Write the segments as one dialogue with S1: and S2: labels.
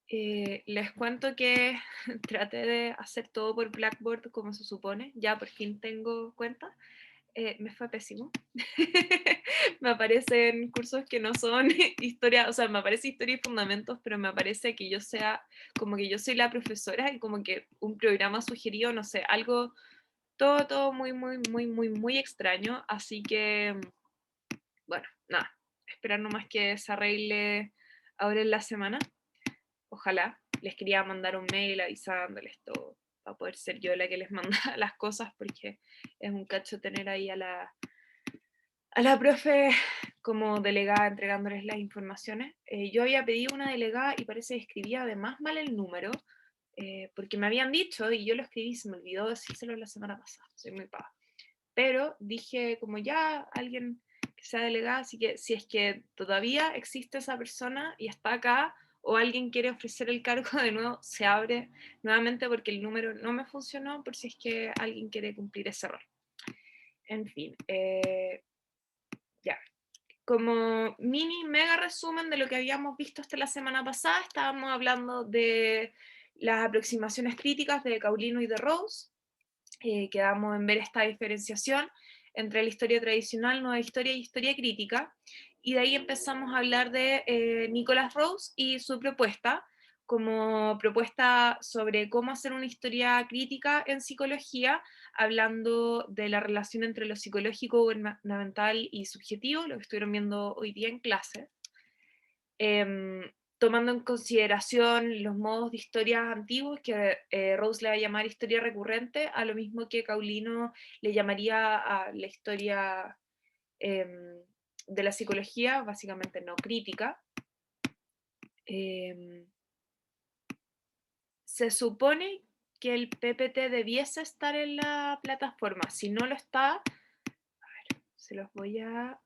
S1: Les cuento que traté de hacer todo por Blackboard como se supone, ya por fin tengo cuenta. Me fue pésimo. Me aparecen cursos que no son historia, o sea, me aparece historia y fundamentos, pero me aparece que yo sea, como que yo soy la profesora y como que un programa sugerido, no sé, algo, todo muy, muy, muy, muy, muy extraño. Así que, bueno, nada, esperar nomás que se arregle ahora en la semana. Ojalá. Les quería mandar un mail avisándoles todo, para poder ser yo la que les manda las cosas, porque es un cacho tener ahí a la profe como delegada entregándoles las informaciones. Yo había pedido una delegada y parece que escribía además mal el número, porque me habían dicho y yo lo escribí y se me olvidó decírselo la semana pasada, soy muy pava. Pero dije como ya alguien que sea delegada, así que si es que todavía existe esa persona y está acá, o alguien quiere ofrecer el cargo de nuevo, se abre nuevamente porque el número no me funcionó, por si es que alguien quiere cumplir ese rol. En fin, ya. Como mini, mega resumen de lo que habíamos visto hasta la semana pasada, estábamos hablando de las aproximaciones críticas de Caulino y de Rose. Quedamos en ver esta diferenciación entre la historia tradicional, nueva historia y historia crítica, y de ahí empezamos a hablar de Nicholas Rose y su propuesta, como propuesta sobre cómo hacer una historia crítica en psicología, hablando de la relación entre lo psicológico, gubernamental y subjetivo, lo que estuvieron viendo hoy día en clase. Tomando en consideración los modos de historias antiguos, que Rose le va a llamar historia recurrente, a lo mismo que Caulino le llamaría a la historia de la psicología, básicamente no crítica. Se supone que el PPT debiese estar en la plataforma. Si no lo está, a ver, se los voy a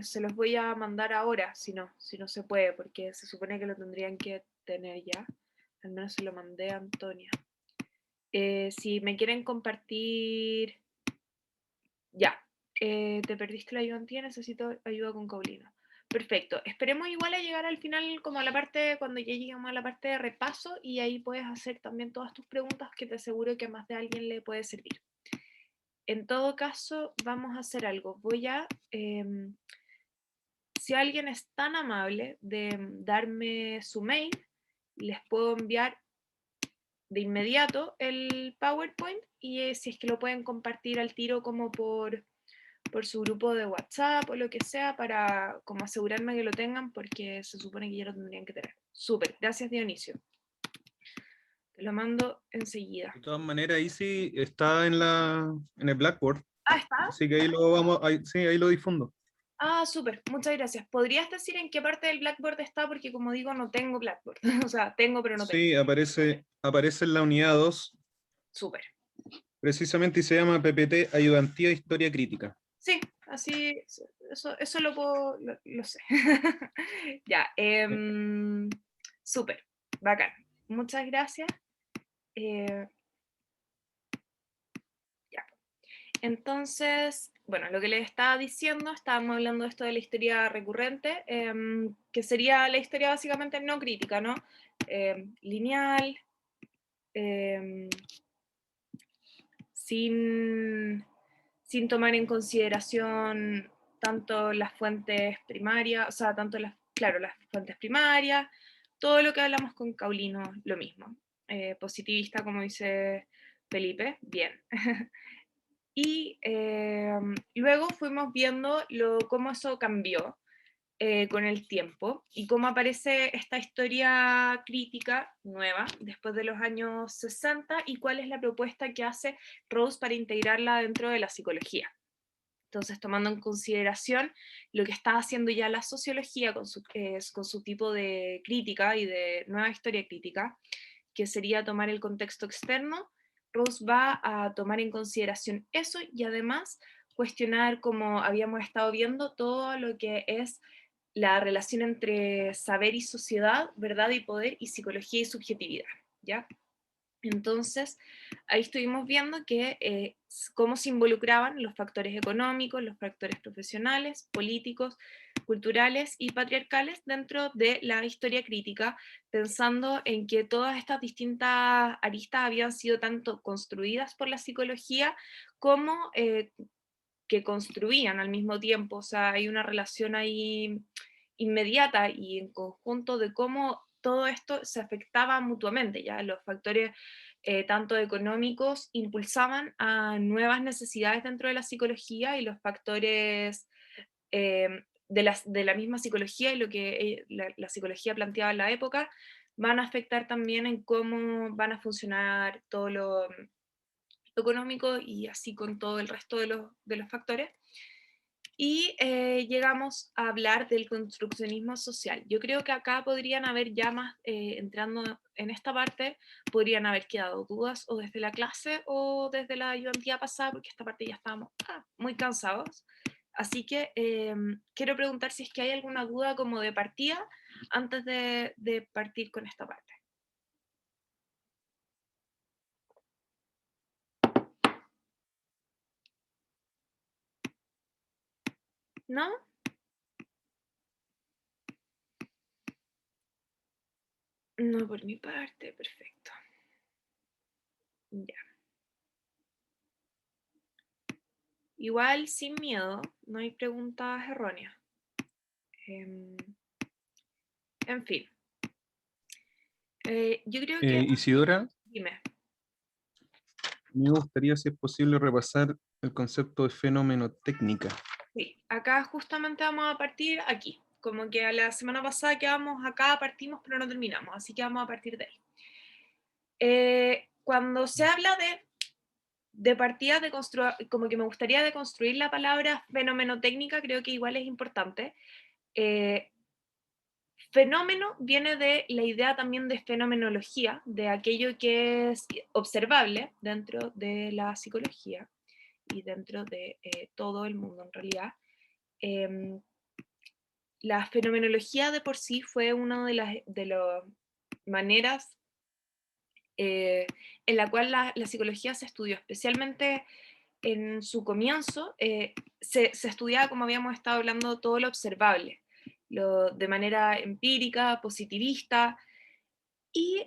S1: se los voy a mandar ahora, si no se puede, porque se supone que lo tendrían que tener ya. Al menos se lo mandé a Antonia. Si me quieren compartir, ya. Te perdiste la ayudantía, necesito ayuda con Caulino. Perfecto. Esperemos igual a llegar al final, como a la parte, cuando ya lleguemos a la parte de repaso, y ahí puedes hacer también todas tus preguntas, que te aseguro que a más de alguien le puede servir. En todo caso, vamos a hacer algo. Voy a si alguien es tan amable de darme su mail, les puedo enviar de inmediato el PowerPoint y si es que lo pueden compartir al tiro como por su grupo de WhatsApp o lo que sea para como asegurarme que lo tengan porque se supone que ya lo tendrían que tener. Súper, gracias Dionisio. Te lo mando enseguida.
S2: De todas maneras, ahí sí está en el Blackboard,
S1: Ah, ¿está?
S2: así que ahí lo vamos, sí, ahí lo difundo.
S1: Ah, súper, muchas gracias. ¿Podrías decir en qué parte del Blackboard está? Porque como digo, no tengo Blackboard. O sea, tengo, pero no tengo.
S2: Sí, aparece en la unidad 2
S1: Súper.
S2: precisamente, y se llama PPT Ayudantía Historia Crítica.
S1: Sí, así, eso lo puedo, lo sé. Ya,
S2: Sí.
S1: súper, bacán. Muchas gracias. Eh, ya. Entonces, bueno, lo que les estaba diciendo, estábamos hablando de esto de la historia recurrente, que sería la historia básicamente no crítica, ¿no? Lineal, em, sin, sin tomar en consideración tanto las fuentes primarias, o sea, tanto claro, las fuentes primarias, todo lo que hablamos con Caulino, lo mismo. Positivista, como dice Felipe, bien. Y luego fuimos viendo cómo eso cambió con el tiempo y cómo aparece esta historia crítica nueva después de los años 60 y cuál es la propuesta que hace Rose para integrarla dentro de la psicología. Entonces, tomando en consideración lo que está haciendo ya la sociología con su tipo de crítica y de nueva historia crítica, que sería tomar el contexto externo, Rose va a tomar en consideración eso y además cuestionar, como habíamos estado viendo, todo lo que es la relación entre saber y sociedad, verdad y poder, y psicología y subjetividad, ¿ya? Entonces, ahí estuvimos viendo que cómo se involucraban los factores económicos, los factores profesionales, políticos, culturales y patriarcales dentro de la historia crítica, pensando en que todas estas distintas aristas habían sido tanto construidas por la psicología como que construían al mismo tiempo. O sea, hay una relación ahí inmediata y en conjunto de cómo todo esto se afectaba mutuamente, ya los factores tanto económicos impulsaban a nuevas necesidades dentro de la psicología, y los factores de la misma psicología y lo que la psicología planteaba en la época van a afectar también en cómo van a funcionar todo lo económico, y así con todo el resto de los factores. Y llegamos a hablar del construccionismo social. Yo creo que acá podrían haber ya más, entrando en esta parte, podrían haber quedado dudas o desde la clase o desde la ayudantía pasada, porque esta parte ya estábamos muy cansados. Así que quiero preguntar si es que hay alguna duda como de partida antes de partir con esta parte. ¿No? No, por mi parte, perfecto. Ya. Igual, sin miedo, no hay preguntas erróneas. Em, en fin. Yo creo que...
S2: Isidora,
S1: Dime.
S2: me gustaría, si es posible, repasar el concepto de fenómeno técnica.
S1: Sí, acá justamente vamos a partir aquí. Como que a la semana pasada quedamos acá, partimos, pero no terminamos. Así que vamos a partir de ahí. Cuando se habla de partida de construir, como que me gustaría deconstruir la palabra fenomeноtécnica, creo que igual es importante. Fenómeno viene de la idea también de fenomenología, de aquello que es observable dentro de la psicología y dentro de todo el mundo en realidad. Em, la fenomenología de por sí fue una de las maneras en la cual la psicología se estudió, especialmente en su comienzo, se estudiaba, como habíamos estado hablando, todo lo observable, de manera empírica, positivista, y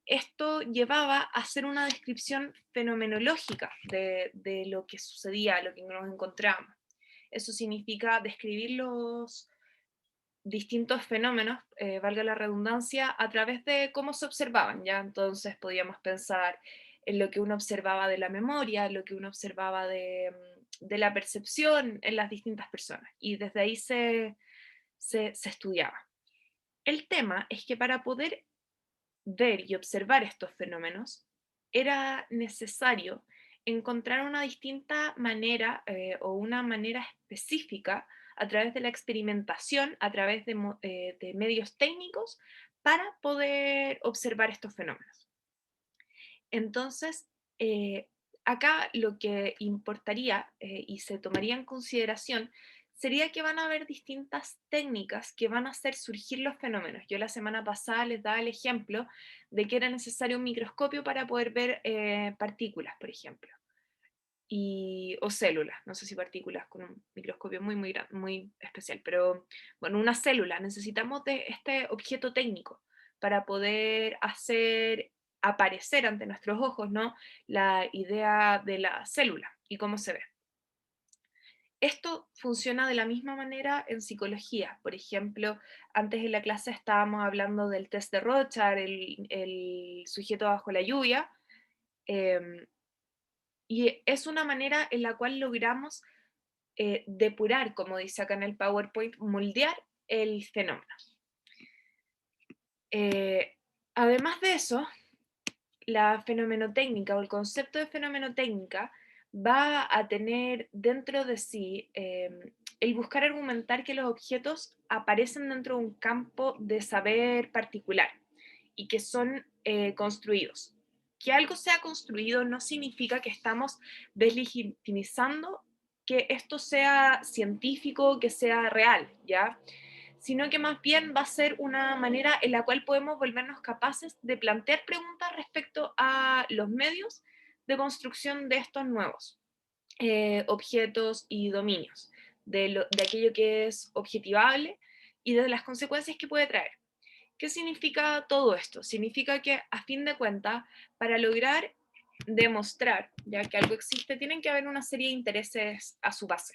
S1: esto llevaba a hacer una descripción fenomenológica de lo que sucedía, lo que nos encontramos. Eso significa describir los distintos fenómenos, valga la redundancia, a través de cómo se observaban, ¿ya? Entonces podíamos pensar en lo que uno observaba de la memoria, lo que uno observaba de la percepción en las distintas personas, y desde ahí se estudiaba. El tema es que para poder ver y observar estos fenómenos, era necesario encontrar una distinta manera o una manera específica a través de la experimentación, a través de medios técnicos, para poder observar estos fenómenos. Entonces, acá lo que importaría y se tomaría en consideración sería que van a haber distintas técnicas que van a hacer surgir los fenómenos. Yo la semana pasada les daba el ejemplo de que era necesario un microscopio para poder ver partículas, por ejemplo, o células, no sé si partículas con un microscopio muy especial, pero bueno, una célula, necesitamos de este objeto técnico para poder hacer aparecer ante nuestros ojos, ¿no?, la idea de la célula y cómo se ve. Esto funciona de la misma manera en psicología. Por ejemplo, antes en la clase estábamos hablando del test de Rorschach, el sujeto bajo la lluvia, eh, y es una manera en la cual logramos depurar, como dice acá en el PowerPoint, moldear el fenómeno. Además de eso, la fenomenotécnica o el concepto de fenomenotécnica va a tener dentro de sí el buscar argumentar que los objetos aparecen dentro de un campo de saber particular y que son construidos. Que algo sea construido no significa que estamos deslegitimizando que esto sea científico, que sea real, ¿ya? Sino que más bien va a ser una manera en la cual podemos volvernos capaces de plantear preguntas respecto a los medios de construcción de estos nuevos objetos y dominios, de aquello que es objetivable y de las consecuencias que puede traer. ¿Qué significa todo esto? Significa que, a fin de cuentas, para lograr demostrar ya que algo existe, tienen que haber una serie de intereses a su base.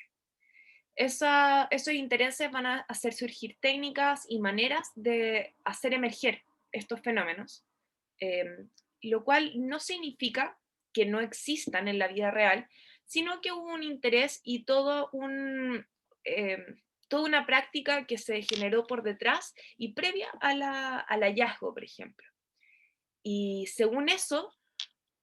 S1: Esos intereses van a hacer surgir técnicas y maneras de hacer emerger estos fenómenos, eh, lo cual no significa que no existan en la vida real, sino que hubo un interés y eh, toda una práctica que se generó por detrás y previa al hallazgo, por ejemplo. Y según eso,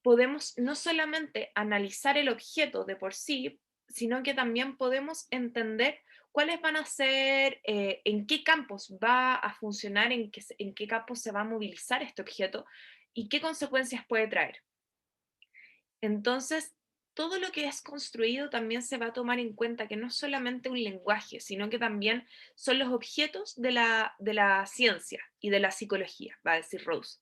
S1: podemos no solamente analizar el objeto de por sí, sino que también podemos entender cuáles van a ser, en qué campos va a funcionar, en qué campos se va a movilizar este objeto y qué consecuencias puede traer. Entonces, todo lo que es construido también se va a tomar en cuenta que no es solamente un lenguaje, sino que también son los objetos de la ciencia y de la psicología, va a decir Rose.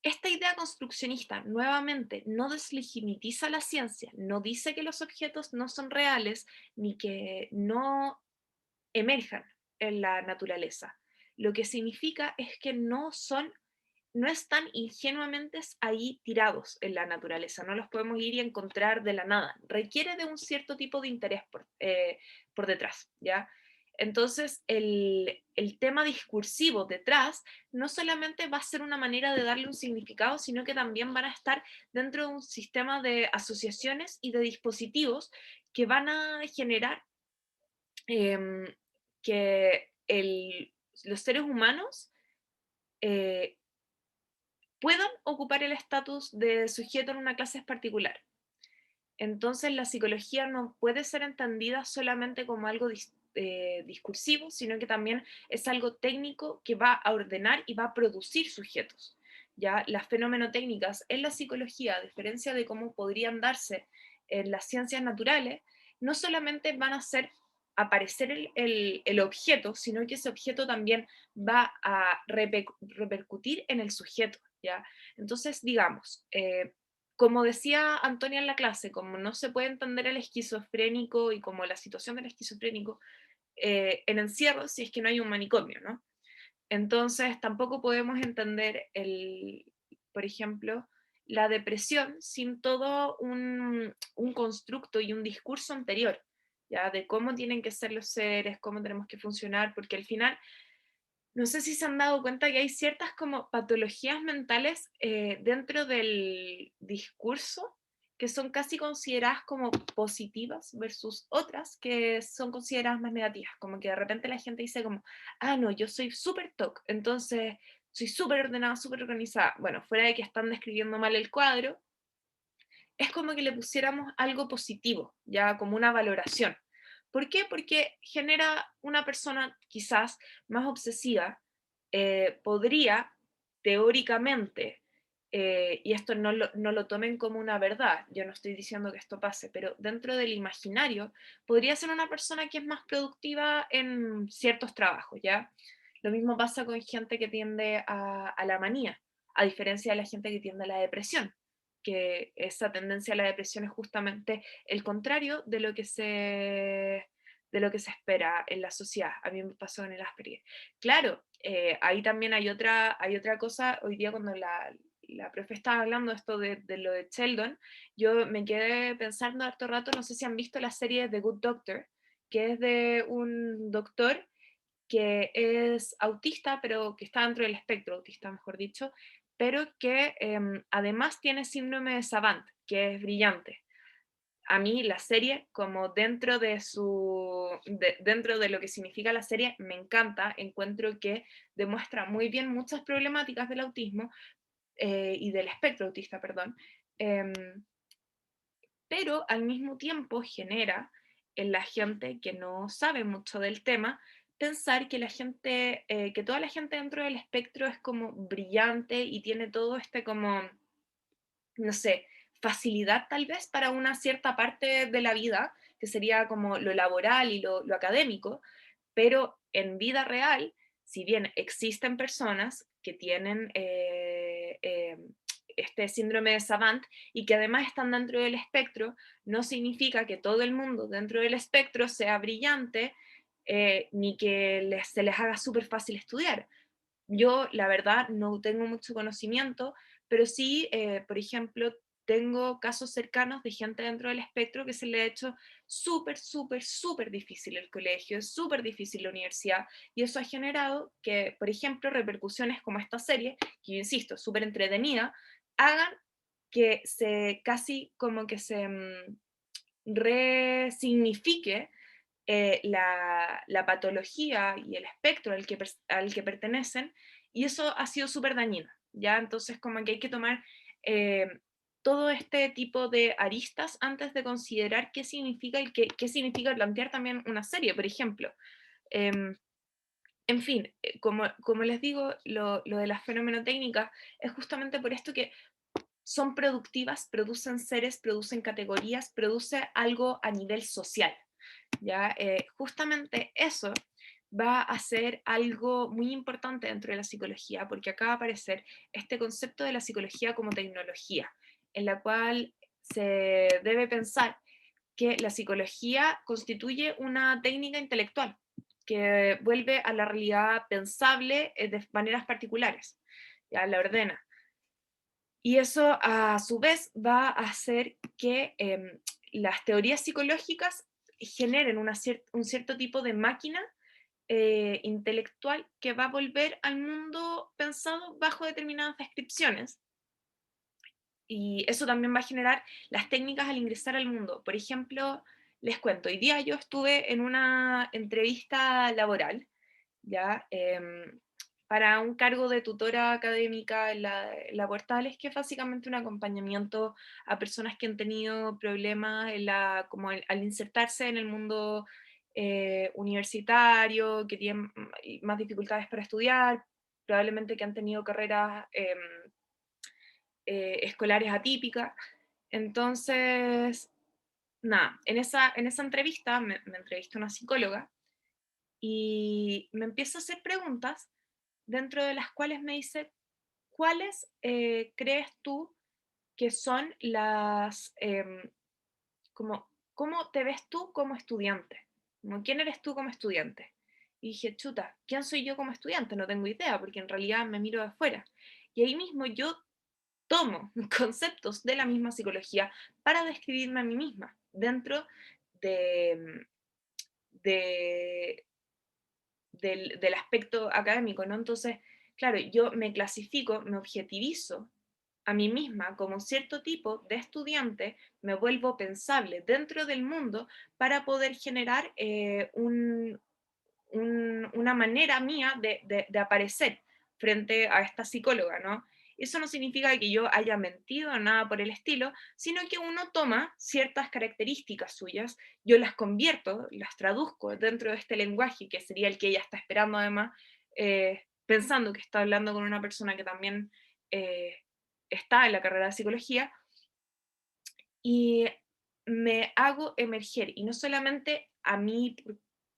S1: Esta idea construccionista nuevamente no deslegitimiza la ciencia, no dice que los objetos no son reales ni que no emerjan en la naturaleza. Lo que significa es que no están ingenuamente ahí tirados en la naturaleza, no los podemos ir y encontrar de la nada. Requiere de un cierto tipo de interés por detrás, ¿ya? Entonces, el tema discursivo detrás no solamente va a ser una manera de darle un significado, sino que también van a estar dentro de un sistema de asociaciones y de dispositivos que van a generar eh, que los seres humanos eh, puedan ocupar el estatus de sujeto en una clase particular. Entonces la psicología no puede ser entendida solamente como algo discursivo, sino que también es algo técnico que va a ordenar y va a producir sujetos. Ya las fenomenotecnicas en la psicología, a diferencia de cómo podrían darse en las ciencias naturales, no solamente van a hacer aparecer el objeto, sino que ese objeto también va a repercutir en el sujeto. ¿Ya? Entonces, digamos, como decía Antonia en la clase, como no se puede entender el esquizofrénico y como la situación del esquizofrénico en encierro si es que no hay un manicomio, ¿no? Entonces tampoco podemos entender por ejemplo, la depresión sin todo un constructo y un discurso anterior, ya de cómo tienen que ser los seres, cómo tenemos que funcionar, porque al final no sé si se han dado cuenta que hay ciertas como patologías mentales dentro del discurso que son casi consideradas como positivas versus otras que son consideradas más negativas, como que de repente la gente dice como, ah, no, yo soy súper TOC, entonces soy súper ordenada, súper organizada. Bueno, fuera de que están describiendo mal el cuadro, es como que le pusiéramos algo positivo, ya como una valoración. ¿Por qué? Porque genera una persona quizás más obsesiva, podría teóricamente, y esto no lo tomen como una verdad, yo no estoy diciendo que esto pase, pero dentro del imaginario podría ser una persona que es más productiva en ciertos trabajos, ¿ya? Lo mismo pasa con gente que tiende a la manía, a diferencia de la gente que tiende a la depresión, que esa tendencia a la depresión es justamente el contrario de lo que se espera en la sociedad. A mí me pasó en el Asperger. Claro, ahí también hay otra cosa. Hoy día cuando la profe estaba hablando esto de lo de Sheldon, yo me quedé pensando harto rato, no sé si han visto la serie The Good Doctor, que es de un doctor que es autista, pero que está dentro del espectro autista, mejor dicho, pero que además tiene síndrome de Savant, que es brillante. A mí la serie, como dentro de lo que significa la serie, me encanta, encuentro que demuestra muy bien muchas problemáticas del autismo y del espectro autista, perdón, em, pero al mismo tiempo genera en la gente que no sabe mucho del tema pensar que que toda la gente dentro del espectro es como brillante y tiene todo este como, no sé, facilidad tal vez para una cierta parte de la vida, que sería como lo laboral y lo académico, pero en vida real, si bien existen personas que tienen este síndrome de Savant y que además están dentro del espectro, no significa que todo el mundo dentro del espectro sea brillante, ni que se les haga súper fácil estudiar. Yo, la verdad, no tengo mucho conocimiento, pero sí, por ejemplo, tengo casos cercanos de gente dentro del espectro que se le ha hecho súper, súper, súper difícil el colegio, es súper difícil la universidad, y eso ha generado que, por ejemplo, repercusiones como esta serie, que yo insisto, súper entretenida, hagan que se casi como que se resignifique la patología y el espectro al que pertenecen, y eso ha sido súper dañino, ¿ya? Entonces, como que hay que tomar eh, todo este tipo de aristas antes de considerar qué significa plantear también una serie, por ejemplo. Em, en fin, como les digo, lo de las fenomenotecnicas es justamente por esto que son productivas, producen seres, producen categorías, produce algo a nivel social. ¿Ya? Justamente eso va a ser algo muy importante dentro de la psicología, porque acá va a aparecer este concepto de la psicología como tecnología, en la cual se debe pensar que la psicología constituye una técnica intelectual que vuelve a la realidad pensable de maneras particulares, ya la ordena. Y eso a su vez va a hacer que las teorías psicológicas generen un cierto tipo de máquina intelectual que va a volver al mundo pensado bajo determinadas descripciones. Y eso también va a generar las técnicas al ingresar al mundo. Por ejemplo, les cuento, hoy día yo estuve en una entrevista laboral, ¿ya? Para un cargo de tutora académica en la Portales, que es básicamente un acompañamiento a personas que han tenido problemas como al insertarse en el mundo universitario, que tienen más dificultades para estudiar, probablemente que han tenido carreras escolares atípicas. Entonces, nada, en esa entrevista me entrevistó una psicóloga y me empieza a hacer preguntas dentro de las cuales me dice, ¿cuáles crees tú que son como, cómo te ves tú como estudiante? Como, ¿quién eres tú como estudiante? Y dije, chuta, ¿quién soy yo como estudiante? No tengo idea, porque en realidad me miro de afuera. Y ahí mismo yo tomo conceptos de la misma psicología para describirme a mí misma dentro de, de, del aspecto académico, ¿no? Entonces, claro, yo me clasifico, me objetivizo a mí misma como cierto tipo de estudiante, me vuelvo pensable dentro del mundo para poder generar una manera mía de aparecer frente a esta psicóloga, ¿no? Eso no significa que yo haya mentido, nada por el estilo, sino que uno toma ciertas características suyas, yo las convierto, las traduzco dentro de este lenguaje, que sería el que ella está esperando además, pensando que está hablando con una persona que también eh, está en la carrera de psicología, y me hago emerger, y no solamente a mí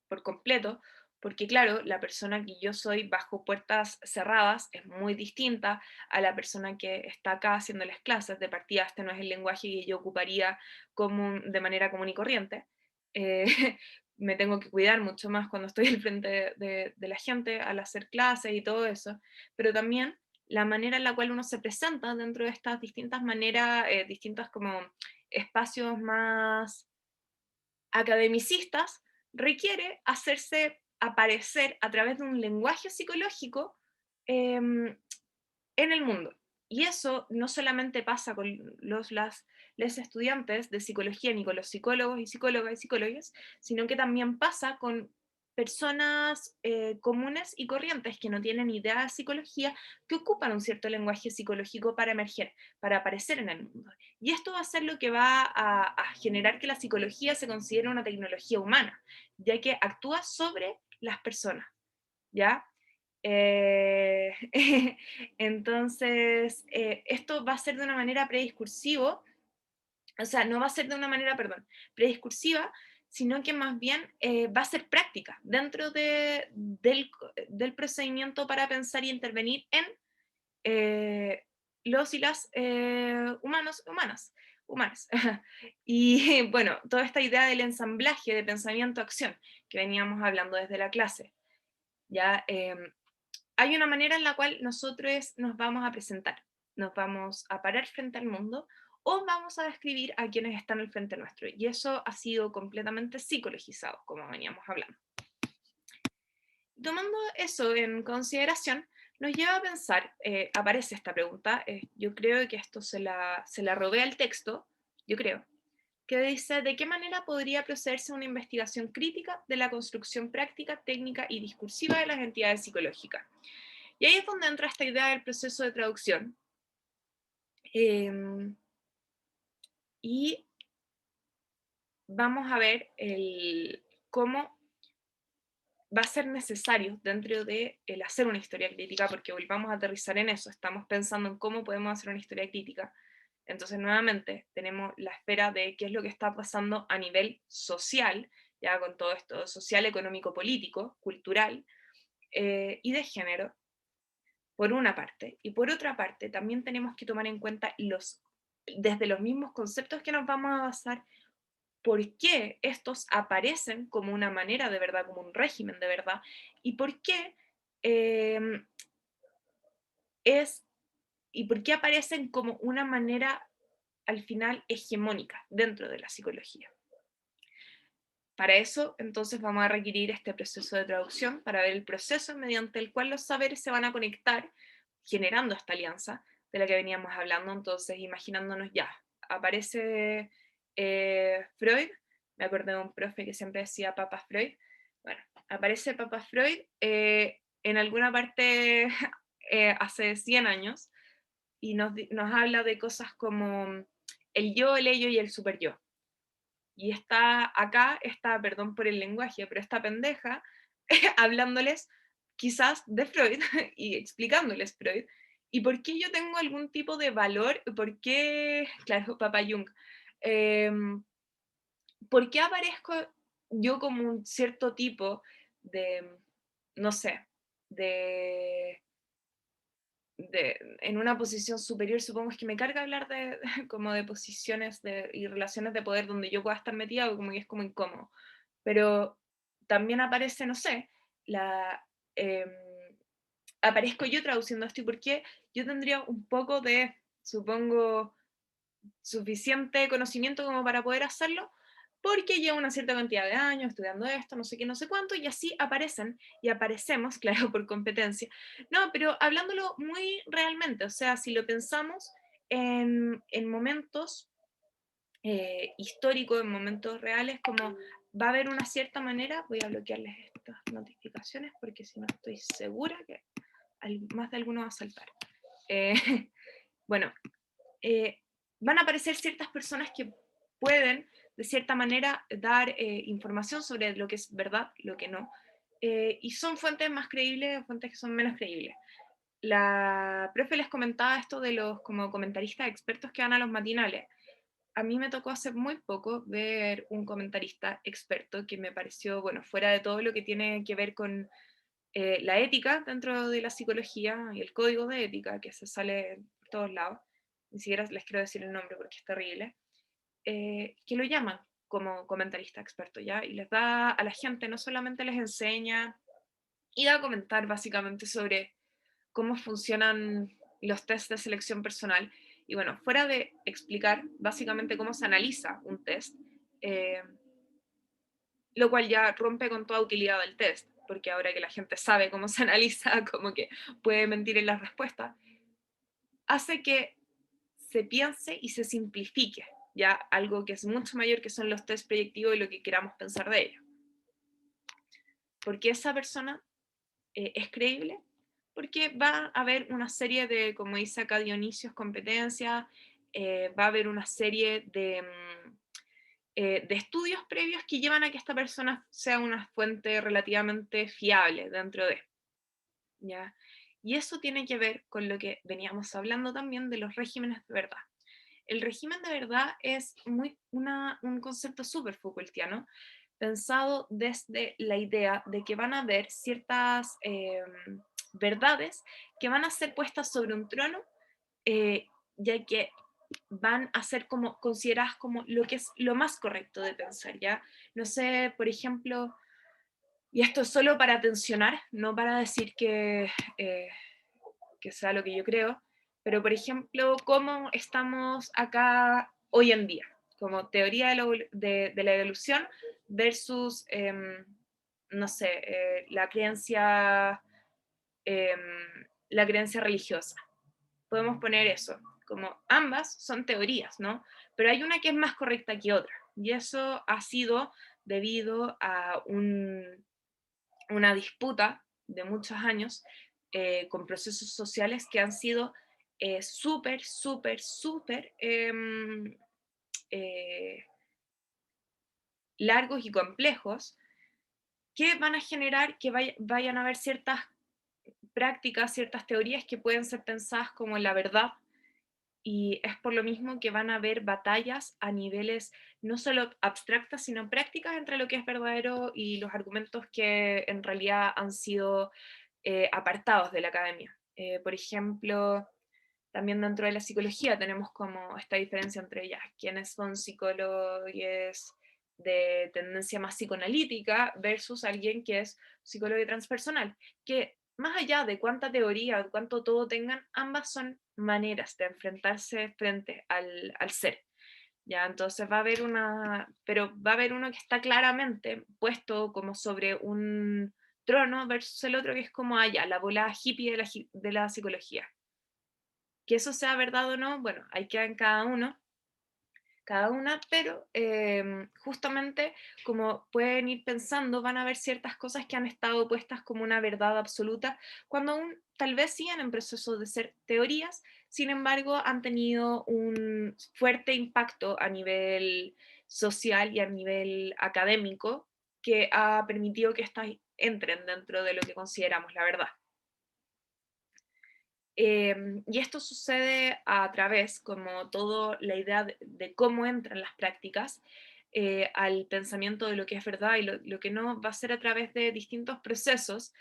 S1: por completo, porque claro, la persona que yo soy bajo puertas cerradas es muy distinta a la persona que está acá haciendo las clases. De partida, este no es el lenguaje que yo ocuparía de manera común y corriente. Eh, me tengo que cuidar mucho más cuando estoy al frente de la gente al hacer clases y todo eso, pero también la manera en la cual uno se presenta dentro de estas distintas maneras, distintas como espacios más academicistas, requiere hacerse aparecer a través de un lenguaje psicológico en el mundo. Y eso no solamente pasa con les estudiantes de psicología ni con los psicólogos y psicólogas y psicólogas, sino que también pasa con personas comunes y corrientes que no tienen idea de psicología, que ocupan un cierto lenguaje psicológico para emerger, para aparecer en el mundo. Y esto va a ser lo que va a generar que la psicología se considere una tecnología humana, ya que actúa sobre las personas, ¿ya? Eh, entonces, esto va a ser de una manera prediscursivo, o sea, no va a ser de una manera, perdón, prediscursiva, sino que más bien va a ser práctica dentro del procedimiento para pensar y intervenir en los y las humanas. Y bueno, toda esta idea del ensamblaje de pensamiento-acción que veníamos hablando desde la clase, ¿ya? Hay una manera en la cual nosotros nos vamos a presentar, nos vamos a parar frente al mundo o vamos a describir a quienes están al frente nuestro. Y eso ha sido completamente psicologizado, como veníamos hablando. Tomando eso en consideración, nos lleva a pensar, aparece esta pregunta, yo creo que esto se la robé al texto, yo creo, que dice, ¿de qué manera podría procederse una investigación crítica de la construcción práctica, técnica y discursiva de las entidades psicológicas? Y ahí es donde entra esta idea del proceso de traducción. Y vamos a ver cómo va a ser necesario dentro de el hacer una historia crítica, porque volvamos a aterrizar en eso, estamos pensando en cómo podemos hacer una historia crítica. Entonces, nuevamente, tenemos la esfera de qué es lo que está pasando a nivel social, ya con todo esto social, económico, político, cultural, y de género, por una parte. Y por otra parte, también tenemos que tomar en cuenta desde los mismos conceptos que nos vamos a basar, por qué estos aparecen como una manera de verdad, como un régimen de verdad, y por qué eh, es y por qué aparecen como una manera al final hegemónica dentro de la psicología. Para eso, entonces, vamos a requerir este proceso de traducción para ver el proceso mediante el cual los saberes se van a conectar, generando esta alianza de la que veníamos hablando. Entonces, imaginándonos ya, aparece Freud, me acuerdo de un profe que siempre decía Papa Freud. Bueno, aparece Papa Freud en alguna parte hace 100 años y nos habla de cosas como el yo, el ello y el superyo. Y está acá, perdón por el lenguaje, pero esta pendeja hablándoles quizás de Freud y explicándoles Freud, y por qué yo tengo algún tipo de valor, por qué, claro, Papa Jung, eh, por qué aparezco yo como un cierto tipo de, no sé, de en una posición superior, supongo, es que me carga hablar de como de posiciones y relaciones de poder donde yo pueda estar metida, como que es como incómodo. Pero también aparece, no sé, em, aparezco yo traduciendo esto y por qué yo tendría un poco de, supongo, suficiente conocimiento como para poder hacerlo, porque llevo una cierta cantidad de años estudiando esto, no sé qué, no sé cuánto, y así aparecen y aparecemos, claro, por competencia. No, pero hablándolo muy realmente, o sea, si lo pensamos en momentos históricos, en momentos reales, como va a haber una cierta manera, voy a bloquearles estas notificaciones porque si no estoy segura que más de alguno va a saltar. Eh, bueno, van a aparecer ciertas personas que pueden, de cierta manera, dar información sobre lo que es verdad, lo que no, y son fuentes más creíbles o fuentes que son menos creíbles. La profe les comentaba esto de los como comentaristas expertos que van a los matinales. A mí me tocó hace muy poco ver un comentarista experto que me pareció, bueno, fuera de todo lo que tiene que ver con la ética dentro de la psicología y el código de ética que se sale por todos lados, ni siquiera les quiero decir el nombre porque es terrible, que lo llaman como comentarista experto, ¿ya? Y les da a la gente, no solamente les enseña y da a comentar básicamente sobre cómo funcionan los test de selección personal. Y bueno, fuera de explicar básicamente cómo se analiza un test, eh, lo cual ya rompe con toda utilidad del test, porque ahora que la gente sabe cómo se analiza, como que puede mentir en las respuestas, hace que se piense y se simplifique ya algo que es mucho mayor que son los test proyectivos y lo que queramos pensar de ellos. Porque esa persona es creíble, porque va a haber una serie de, como dice acá Dionisios, competencias, va a haber una serie de estudios previos que llevan a que esta persona sea una fuente relativamente fiable dentro de, ¿ya? Y eso tiene que ver con lo que veníamos hablando también de los regímenes de verdad. El régimen de verdad es un concepto súper Foucaultiano, pensado desde la idea de que van a haber ciertas verdades que van a ser puestas sobre un trono ya que van a ser como consideradas como lo que es lo más correcto de pensar, ¿ya? No sé, por ejemplo, y esto es solo para tensionar, no para decir eh, que sea lo que yo creo, pero por ejemplo, cómo estamos acá hoy en día, como teoría de la evolución versus, no sé, em, la creencia religiosa. Podemos poner eso, como ambas son teorías, ¿no? Pero hay una que es más correcta que otra, y eso ha sido debido a una disputa de muchos años con procesos sociales que han sido súper, súper, súper eh, largos y complejos, que van a generar que vayan a haber ciertas prácticas, ciertas teorías que pueden ser pensadas como la verdad, y es por lo mismo que van a haber batallas a niveles no solo abstractas, sino prácticas entre lo que es verdadero y los argumentos que en realidad han sido apartados de la academia. Por ejemplo, también dentro de la psicología tenemos como esta diferencia entre ellas, quienes son psicólogos de tendencia más psicoanalítica versus alguien que es psicólogo transpersonal, que más allá de cuánta teoría o cuánto todo tengan, ambas son maneras de enfrentarse frente al ser. Ya, entonces va a haber pero va a haber uno que está claramente puesto como sobre un trono versus el otro que es como allá, la bola hippie de la psicología. Que eso sea verdad o no, bueno, hay que en cada una, pero justamente como pueden ir pensando, van a haber ciertas cosas que han estado puestas como una verdad absoluta, cuando aún tal vez sigan en proceso de ser teorías, sin embargo han tenido un fuerte impacto a nivel social y a nivel académico que ha permitido que estas entren dentro de lo que consideramos la verdad. Y esto sucede a través, como toda la idea de cómo entran las prácticas al pensamiento de lo que es verdad y lo que no, va a ser a través de distintos procesos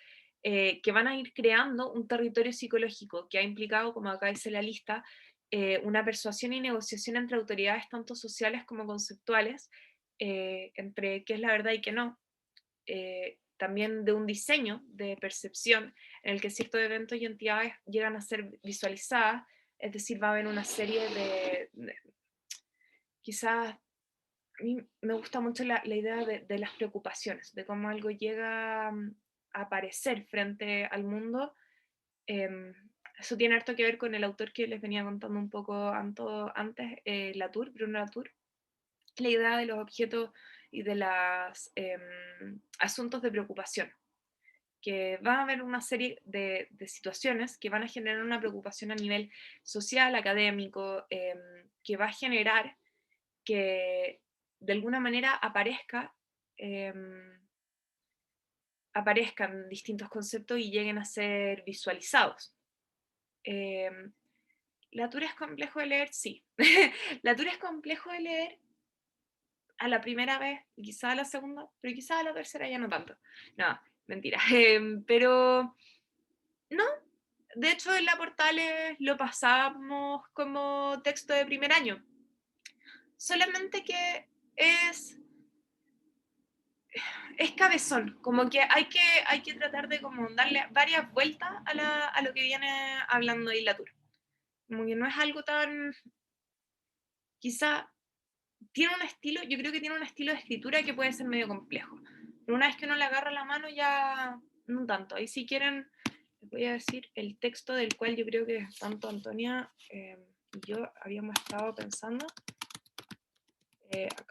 S1: que van a ir creando un territorio psicológico que ha implicado, como acá dice la lista, una persuasión y negociación entre autoridades tanto sociales como conceptuales, entre qué es la verdad y qué no. También de un diseño de percepción en el que ciertos eventos y entidades llegan a ser visualizadas, es decir, va a haber una serie quizás, a mí me gusta mucho la idea de las preocupaciones, de cómo algo llega a aparecer frente al mundo. Eh, Eso tiene harto que ver con el autor que les venía contando un poco antes, Bruno Latour, la idea de los objetos y de los asuntos de preocupación, que va a haber una serie de situaciones que van a generar una preocupación a nivel social, académico, que va a generar que de alguna manera aparezcan distintos conceptos y lleguen a ser visualizados. Eh, ¿La es complejo de leer? Sí. La es complejo de leer a la primera vez, y quizá a la segunda, pero quizá a la tercera ya no tanto. No, mentira. Pero no, de hecho en la Portales lo pasamos como texto de primer año. Solamente que es, es cabezón, como que hay que tratar de como darle varias vueltas a lo que viene hablando ahí Latour. Como que no es algo tan, quizá tiene un estilo, yo creo que tiene un estilo de escritura que puede ser medio complejo. Pero una vez que uno le agarra la mano ya no tanto. Ahí si quieren, les voy a decir el texto del cual yo creo que tanto Antonia y yo habíamos estado pensando. Acá.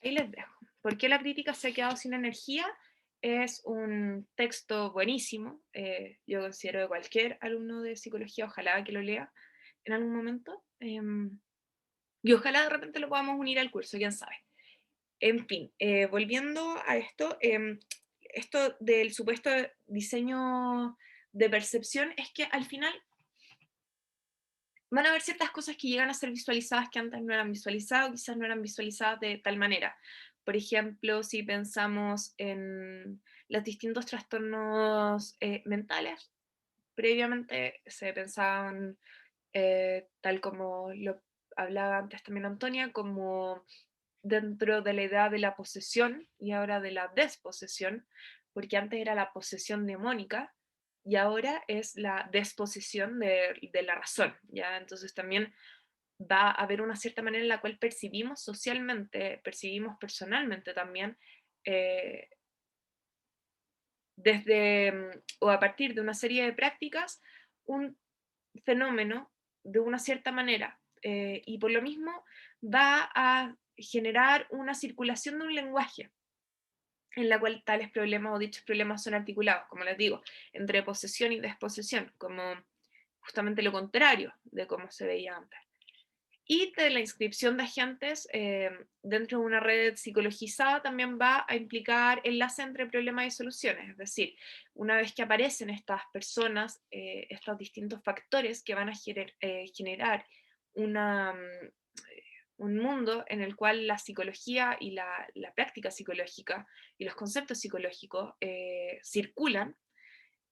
S1: Ahí les dejo. ¿Por qué la crítica se ha quedado sin energía? Es un texto buenísimo. Yo considero que cualquier alumno de psicología, ojalá que lo lea en algún momento. Y ojalá de repente lo podamos unir al curso, quién sabe. En fin, volviendo a esto del supuesto diseño de percepción es que al final van a haber ciertas cosas que llegan a ser visualizadas que antes no eran visualizadas o quizás no eran visualizadas de tal manera. Por ejemplo, si pensamos en los distintos trastornos mentales, previamente se pensaban, tal como lo hablaba antes también Antonia, como dentro de la idea de la posesión y ahora de la desposesión, porque antes era la posesión demónica y ahora es la desposesión de la razón, ¿ya? Entonces también va a haber una cierta manera en la cual percibimos socialmente, percibimos personalmente también, eh, desde o a partir de una serie de prácticas, un fenómeno de una cierta manera, y por lo mismo va a generar una circulación de un lenguaje en la cual tales problemas o dichos problemas son articulados, como les digo, entre posesión y desposesión, como justamente lo contrario de cómo se veía antes. Y de la inscripción de agentes dentro de una red psicologizada también va a implicar enlace entre problemas y soluciones, es decir, una vez que aparecen estas personas, estos distintos factores que van a generar una, un mundo en el cual la psicología y la práctica psicológica y los conceptos psicológicos circulan,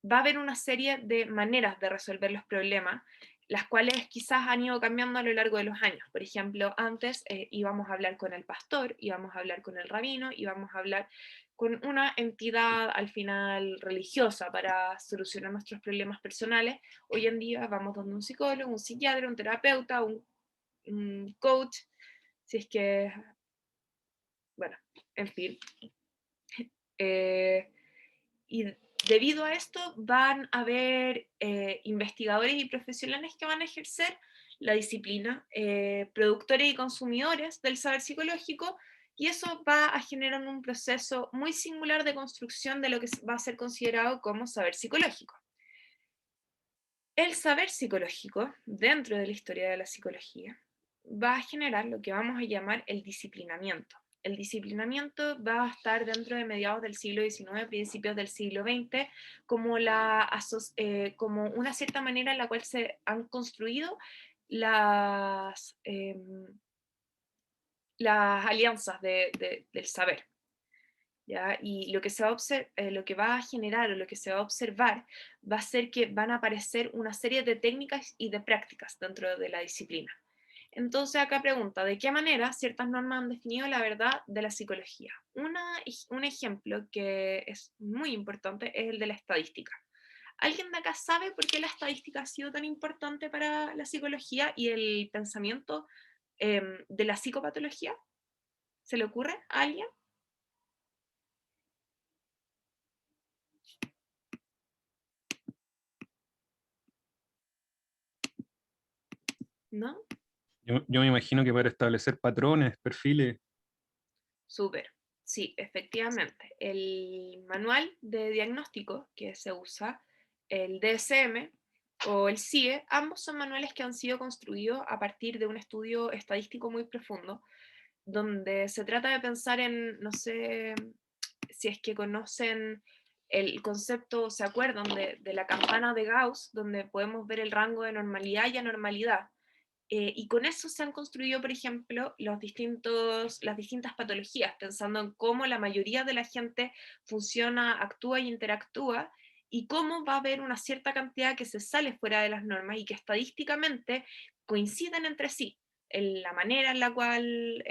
S1: va a haber una serie de maneras de resolver los problemas, las cuales quizás han ido cambiando a lo largo de los años. Por ejemplo, antes íbamos a hablar con el pastor, íbamos a hablar con el rabino, íbamos a hablar con una entidad al final religiosa para solucionar nuestros problemas personales. Hoy en día vamos donde un psicólogo, un psiquiatra, un terapeuta, un coach, si es que, bueno, en fin. Eh, y debido a esto van a haber investigadores y profesionales que van a ejercer la disciplina, productores y consumidores del saber psicológico, y eso va a generar un proceso muy singular de construcción de lo que va a ser considerado como saber psicológico. El saber psicológico, dentro de la historia de la psicología, va a generar lo que vamos a llamar el disciplinamiento. El disciplinamiento va a estar dentro de mediados del siglo XIX, principios del siglo XX, como, como una cierta manera en la cual se han construido las alianzas del saber. ¿Ya? Y lo que, lo que va a generar o lo que se va a observar va a ser que van a aparecer una serie de técnicas y de prácticas dentro de la disciplina. Entonces acá pregunta, ¿de qué manera ciertas normas han definido la verdad de la psicología? Un ejemplo que es muy importante es el de la estadística. ¿Alguien de acá sabe por qué la estadística ha sido tan importante para la psicología y el pensamiento de la psicopatología? ¿Se le ocurre a alguien? ¿No?
S2: Yo me imagino que para establecer patrones, perfiles.
S1: Súper. Sí, efectivamente. El manual de diagnóstico que se usa, el DSM o el CIE, ambos son manuales que han sido construidos a partir de un estudio estadístico muy profundo, donde se trata de pensar en, no sé si es que conocen el concepto, se acuerdan de la campana de Gauss, donde podemos ver el rango de normalidad y anormalidad. Y con eso se han construido, por ejemplo, las distintas patologías, pensando en cómo la mayoría de la gente funciona, actúa y interactúa, y cómo va a haber una cierta cantidad que se sale fuera de las normas y que estadísticamente coinciden entre sí en la manera en la cual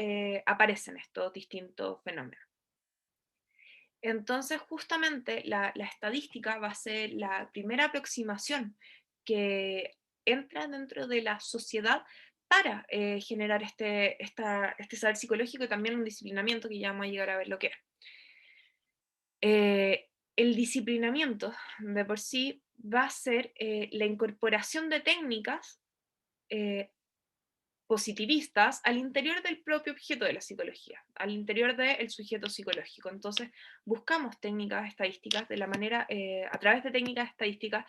S1: aparecen estos distintos fenómenos. Entonces, justamente la estadística va a ser la primera aproximación que entra dentro de la sociedad para generar este saber psicológico y también un disciplinamiento que ya vamos a llegar a ver lo que es. El disciplinamiento de por sí va a ser la incorporación de técnicas eh, positivistas al interior del propio objeto de la psicología, al interior del sujeto psicológico. Entonces, buscamos técnicas estadísticas de la manera, a través de técnicas estadísticas,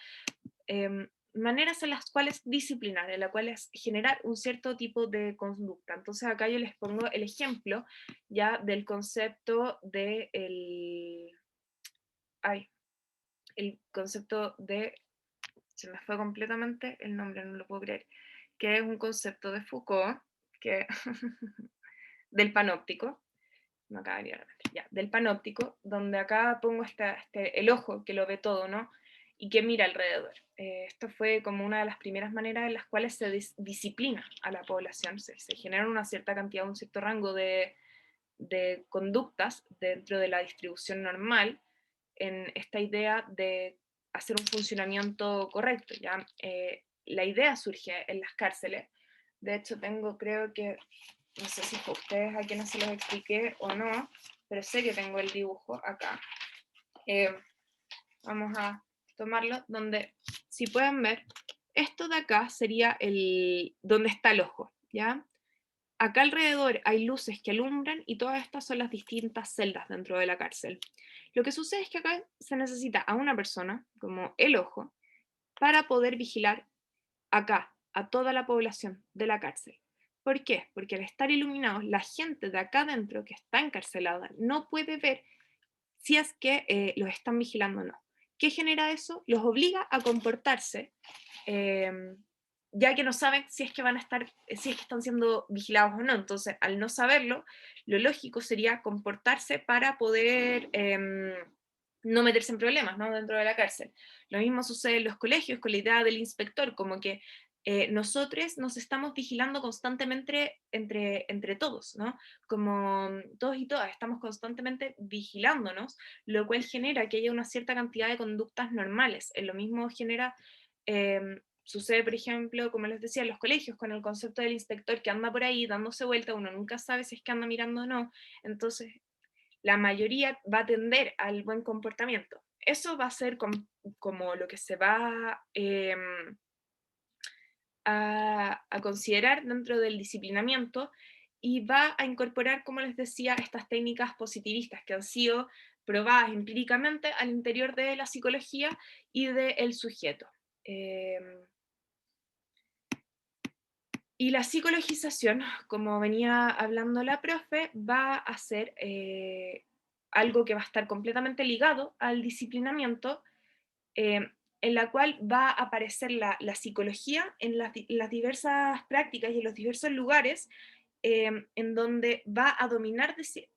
S1: maneras en las cuales disciplinar, en las cuales generar un cierto tipo de conducta. Entonces, acá yo les pongo el ejemplo ya del concepto de el concepto de, se me fue completamente el nombre, no lo puedo creer, que es un concepto de Foucault, que del panóptico, me acaba de venir a la mente, ya, del panóptico, donde acá pongo el ojo que lo ve todo, ¿no? Y que mira alrededor. Esto fue como una de las primeras maneras en las cuales se disciplina a la población, se genera una cierta cantidad, un cierto rango de conductas dentro de la distribución normal, en esta idea de hacer un funcionamiento correcto, ¿ya? La idea surge en las cárceles. De hecho, creo que, no sé si fue a ustedes a quienes se los expliqué o no, pero sé que tengo el dibujo acá. Vamos a tomarlo, donde, si pueden ver, esto de acá sería donde está el ojo, ¿ya? Acá alrededor hay luces que alumbran y todas estas son las distintas celdas dentro de la cárcel. Lo que sucede es que acá se necesita a una persona, como el ojo, para poder vigilar acá a toda la población de la cárcel. ¿Por qué? Porque al estar iluminados, la gente de acá adentro que está encarcelada no puede ver si es que los están vigilando o no. ¿Qué genera eso? Los obliga a comportarse, eh, ya que no saben si es que van a estar, si es que están siendo vigilados o no. Entonces, al no saberlo, lo lógico sería comportarse para poder no meterse en problemas, ¿no? Dentro de la cárcel. Lo mismo sucede en los colegios con la idea del inspector, como que nosotros nos estamos vigilando constantemente entre todos, ¿no? Como todos y todas estamos constantemente vigilándonos, lo cual genera que haya una cierta cantidad de conductas normales. Lo mismo genera, sucede, por ejemplo, como les decía, en los colegios, con el concepto del inspector que anda por ahí dándose vuelta, uno nunca sabe si es que anda mirando o no, entonces la mayoría va a tender al buen comportamiento. Eso va a ser como lo que se va a considerar dentro del disciplinamiento y va a incorporar, como les decía, estas técnicas positivistas que han sido probadas empíricamente al interior de la psicología y del sujeto. Y la psicologización, como venía hablando la profe, va a ser algo que va a estar completamente ligado al disciplinamiento, eh, en la cual va a aparecer la psicología en las diversas prácticas y en los diversos lugares en donde va a dominar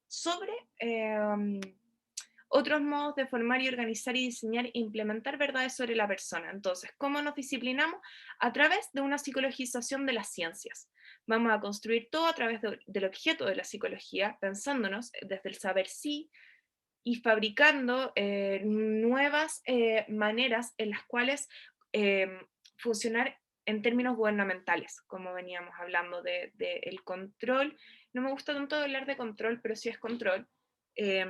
S1: sobre otros modos de formar y organizar y diseñar e implementar verdades sobre la persona. Entonces, ¿cómo nos disciplinamos? A través de una psicologización de las ciencias. Vamos a construir todo a través del objeto de la psicología, pensándonos desde el saber sí y fabricando nuevas maneras en las cuales funcionar en términos gubernamentales, como veníamos hablando el control. No me gusta tanto hablar de control, pero sí es control. Eh,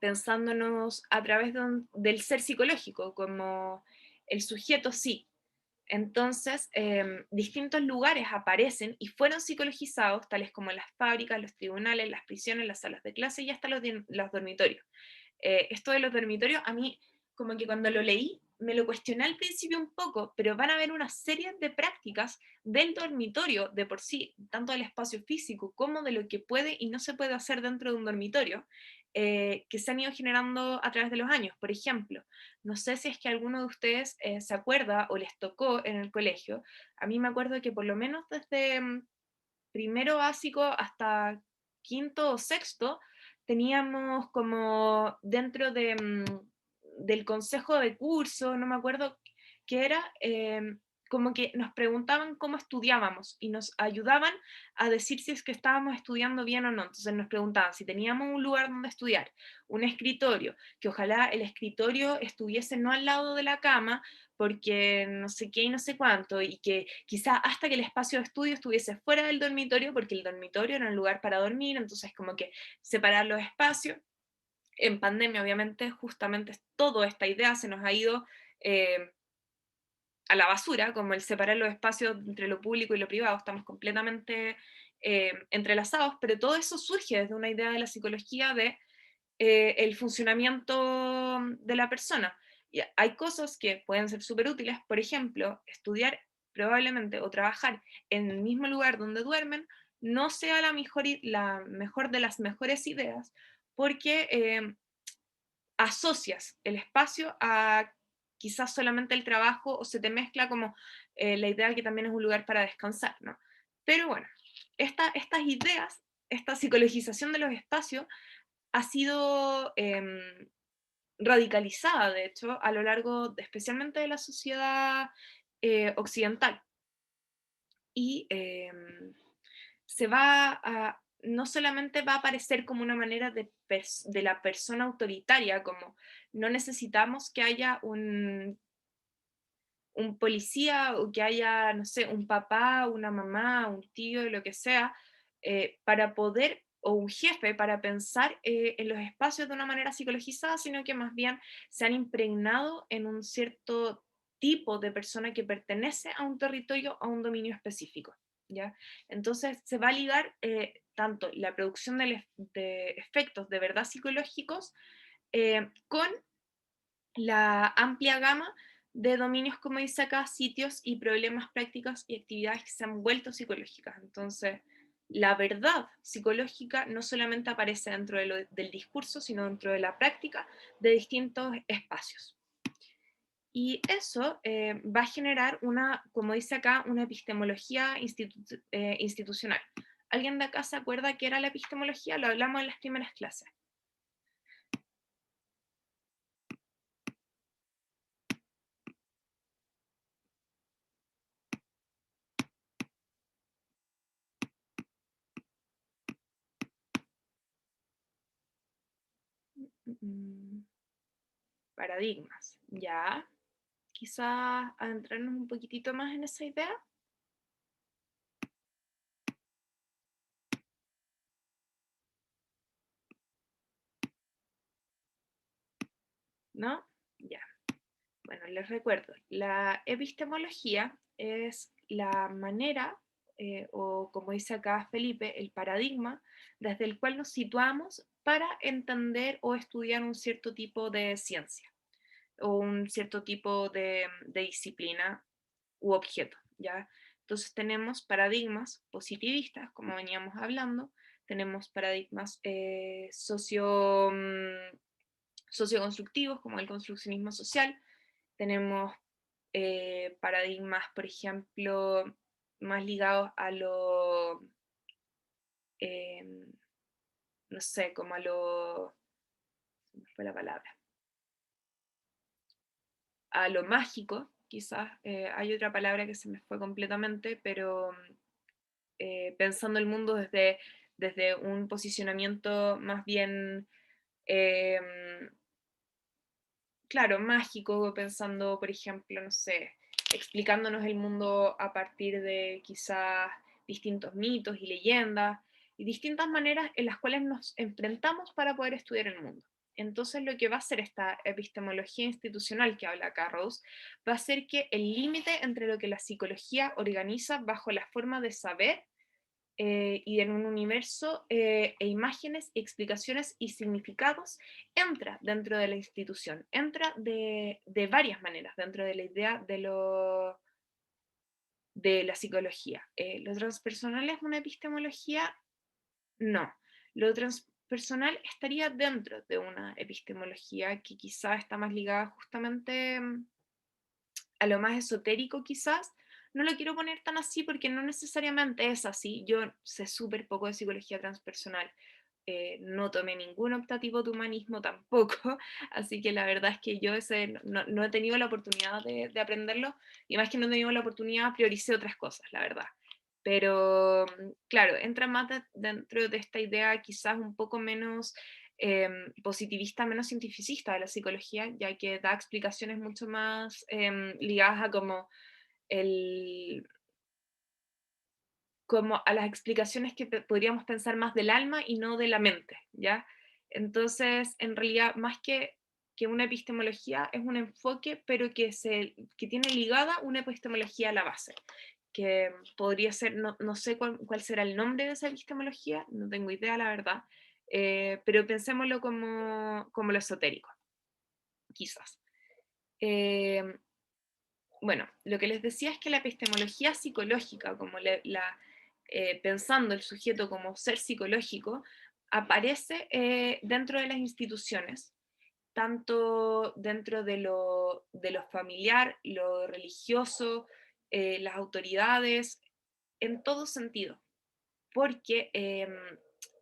S1: Pensándonos a través del ser psicológico, como el sujeto sí. Entonces, distintos lugares aparecen y fueron psicologizados, tales como las fábricas, los tribunales, las prisiones, las salas de clase y hasta los dormitorios. Esto de los dormitorios, a mí, como que cuando lo leí, me lo cuestioné al principio un poco, pero van a haber una serie de prácticas del dormitorio de por sí, tanto del espacio físico como de lo que puede y no se puede hacer dentro de un dormitorio, que se han ido generando a través de los años. Por ejemplo, no sé si es que alguno de ustedes se acuerda o les tocó en el colegio. A mí me acuerdo que por lo menos desde primero básico hasta quinto o sexto, teníamos como dentro del consejo de curso, no me acuerdo qué era, como que nos preguntaban cómo estudiábamos y nos ayudaban a decir si es que estábamos estudiando bien o no. Entonces nos preguntaban si teníamos un lugar donde estudiar, un escritorio, que ojalá el escritorio estuviese no al lado de la cama, porque no sé qué y no sé cuánto, y que quizá hasta que el espacio de estudio estuviese fuera del dormitorio, porque el dormitorio era un lugar para dormir, entonces como que separar los espacios. En pandemia, obviamente, justamente toda esta idea se nos ha ido eh, a la basura, como el separar los espacios entre lo público y lo privado, estamos completamente entrelazados, pero todo eso surge desde una idea de la psicología de el funcionamiento de la persona. Y hay cosas que pueden ser súper útiles, por ejemplo, estudiar probablemente o trabajar en el mismo lugar donde duermen no sea la mejor de las mejores ideas, porque asocias el espacio a quizás solamente el trabajo o se te mezcla como la idea que también es un lugar para descansar, ¿no? Pero bueno, estas ideas esta psicologización de los espacios ha sido radicalizada, de hecho, a lo largo, especialmente de la sociedad occidental. Y se va a, no solamente va a aparecer como una manera de la persona autoritaria, como no necesitamos que haya un policía o que haya, no sé, un papá, una mamá, un tío, lo que sea, para poder, o un jefe, para pensar en los espacios de una manera psicologizada, sino que más bien se han impregnado en un cierto tipo de persona que pertenece a un territorio, a un dominio específico. ¿Ya? Entonces se va a ligar tanto la producción de efectos de verdad psicológicos con la amplia gama de dominios, como dice acá, sitios y problemas, prácticas y actividades que se han vuelto psicológicas. Entonces, la verdad psicológica no solamente aparece dentro del discurso, sino dentro de la práctica de distintos espacios. Y eso va a generar una, como dice acá, una epistemología institucional. ¿Alguien de acá se acuerda qué era la epistemología? Lo hablamos en las primeras clases. Paradigmas, ¿ya? Quizás adentrarnos un poquitito más en esa idea. ¿No? Ya. Bueno, les recuerdo, la epistemología es la manera, o como dice acá Felipe, el paradigma desde el cual nos situamos para entender o estudiar un cierto tipo de ciencia o un cierto tipo de disciplina u objeto, ¿ya? Entonces tenemos paradigmas positivistas, como veníamos hablando, tenemos paradigmas socioconstructivos, como el construccionismo social, tenemos paradigmas, por ejemplo, más ligados a lo, eh, no sé, como a lo, ¿cómo fue la palabra? A lo mágico, quizás, hay otra palabra que se me fue completamente, pero pensando el mundo desde un posicionamiento más bien, eh, claro, mágico, pensando, por ejemplo, no sé, explicándonos el mundo a partir de quizás distintos mitos y leyendas y distintas maneras en las cuales nos enfrentamos para poder estudiar el mundo. Entonces lo que va a hacer esta epistemología institucional que habla Carros va a ser que el límite entre lo que la psicología organiza bajo la forma de saber y en un universo e imágenes, explicaciones y significados, entra dentro de la institución, entra de varias maneras dentro de la idea de la psicología. ¿Lo transpersonal es una epistemología? No. Lo transpersonal estaría dentro de una epistemología que quizá está más ligada justamente a lo más esotérico quizás. No lo quiero poner tan así porque no necesariamente es así. Yo sé súper poco de psicología transpersonal. No tomé ningún optativo de humanismo tampoco, así que la verdad es que yo no he tenido la oportunidad de aprenderlo, y más que no he tenido la oportunidad, prioricé otras cosas, la verdad. Pero claro, entra más dentro de esta idea quizás un poco menos positivista, menos cientificista de la psicología, ya que da explicaciones mucho más ligadas a el, como a las explicaciones que podríamos pensar más del alma y no de la mente, ¿ya? Entonces, en realidad, más que una epistemología, es un enfoque, pero que tiene ligada una epistemología a la base, que podría ser, no sé cuál será el nombre de esa epistemología, no tengo idea, la verdad, pero pensémoslo como lo esotérico, quizás. Eh, bueno, lo que les decía es que la epistemología psicológica, como pensando el sujeto como ser psicológico, aparece dentro de las instituciones, tanto dentro de lo familiar, lo religioso, las autoridades, en todo sentido, porque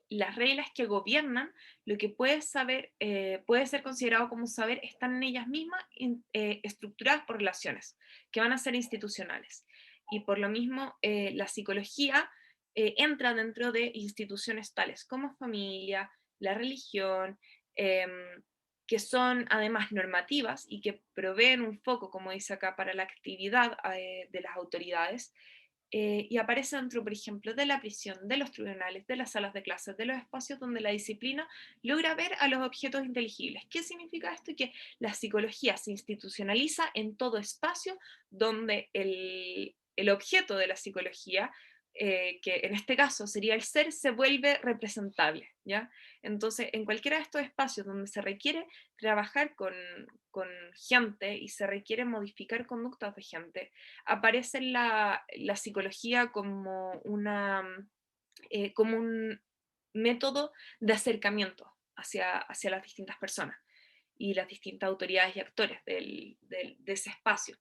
S1: las reglas que gobiernan lo que puede ser considerado como saber, están en ellas mismas estructuradas por relaciones que van a ser institucionales. Y por lo mismo, la psicología entra dentro de instituciones tales como familia, la religión, em, que son además normativas y que proveen un foco, como dice acá, para la actividad de las autoridades, y aparece dentro, por ejemplo, de la prisión, de los tribunales, de las salas de clases, de los espacios donde la disciplina logra ver a los objetos inteligibles. ¿Qué significa esto? Que la psicología se institucionaliza en todo espacio donde el objeto de la psicología, que en este caso sería el ser, se vuelve representable, ¿ya? Entonces, en cualquiera de estos espacios donde se requiere trabajar con gente y se requiere modificar conductas de gente, aparece la psicología como, como un método de acercamiento hacia las distintas personas y las distintas autoridades y actores de ese espacio.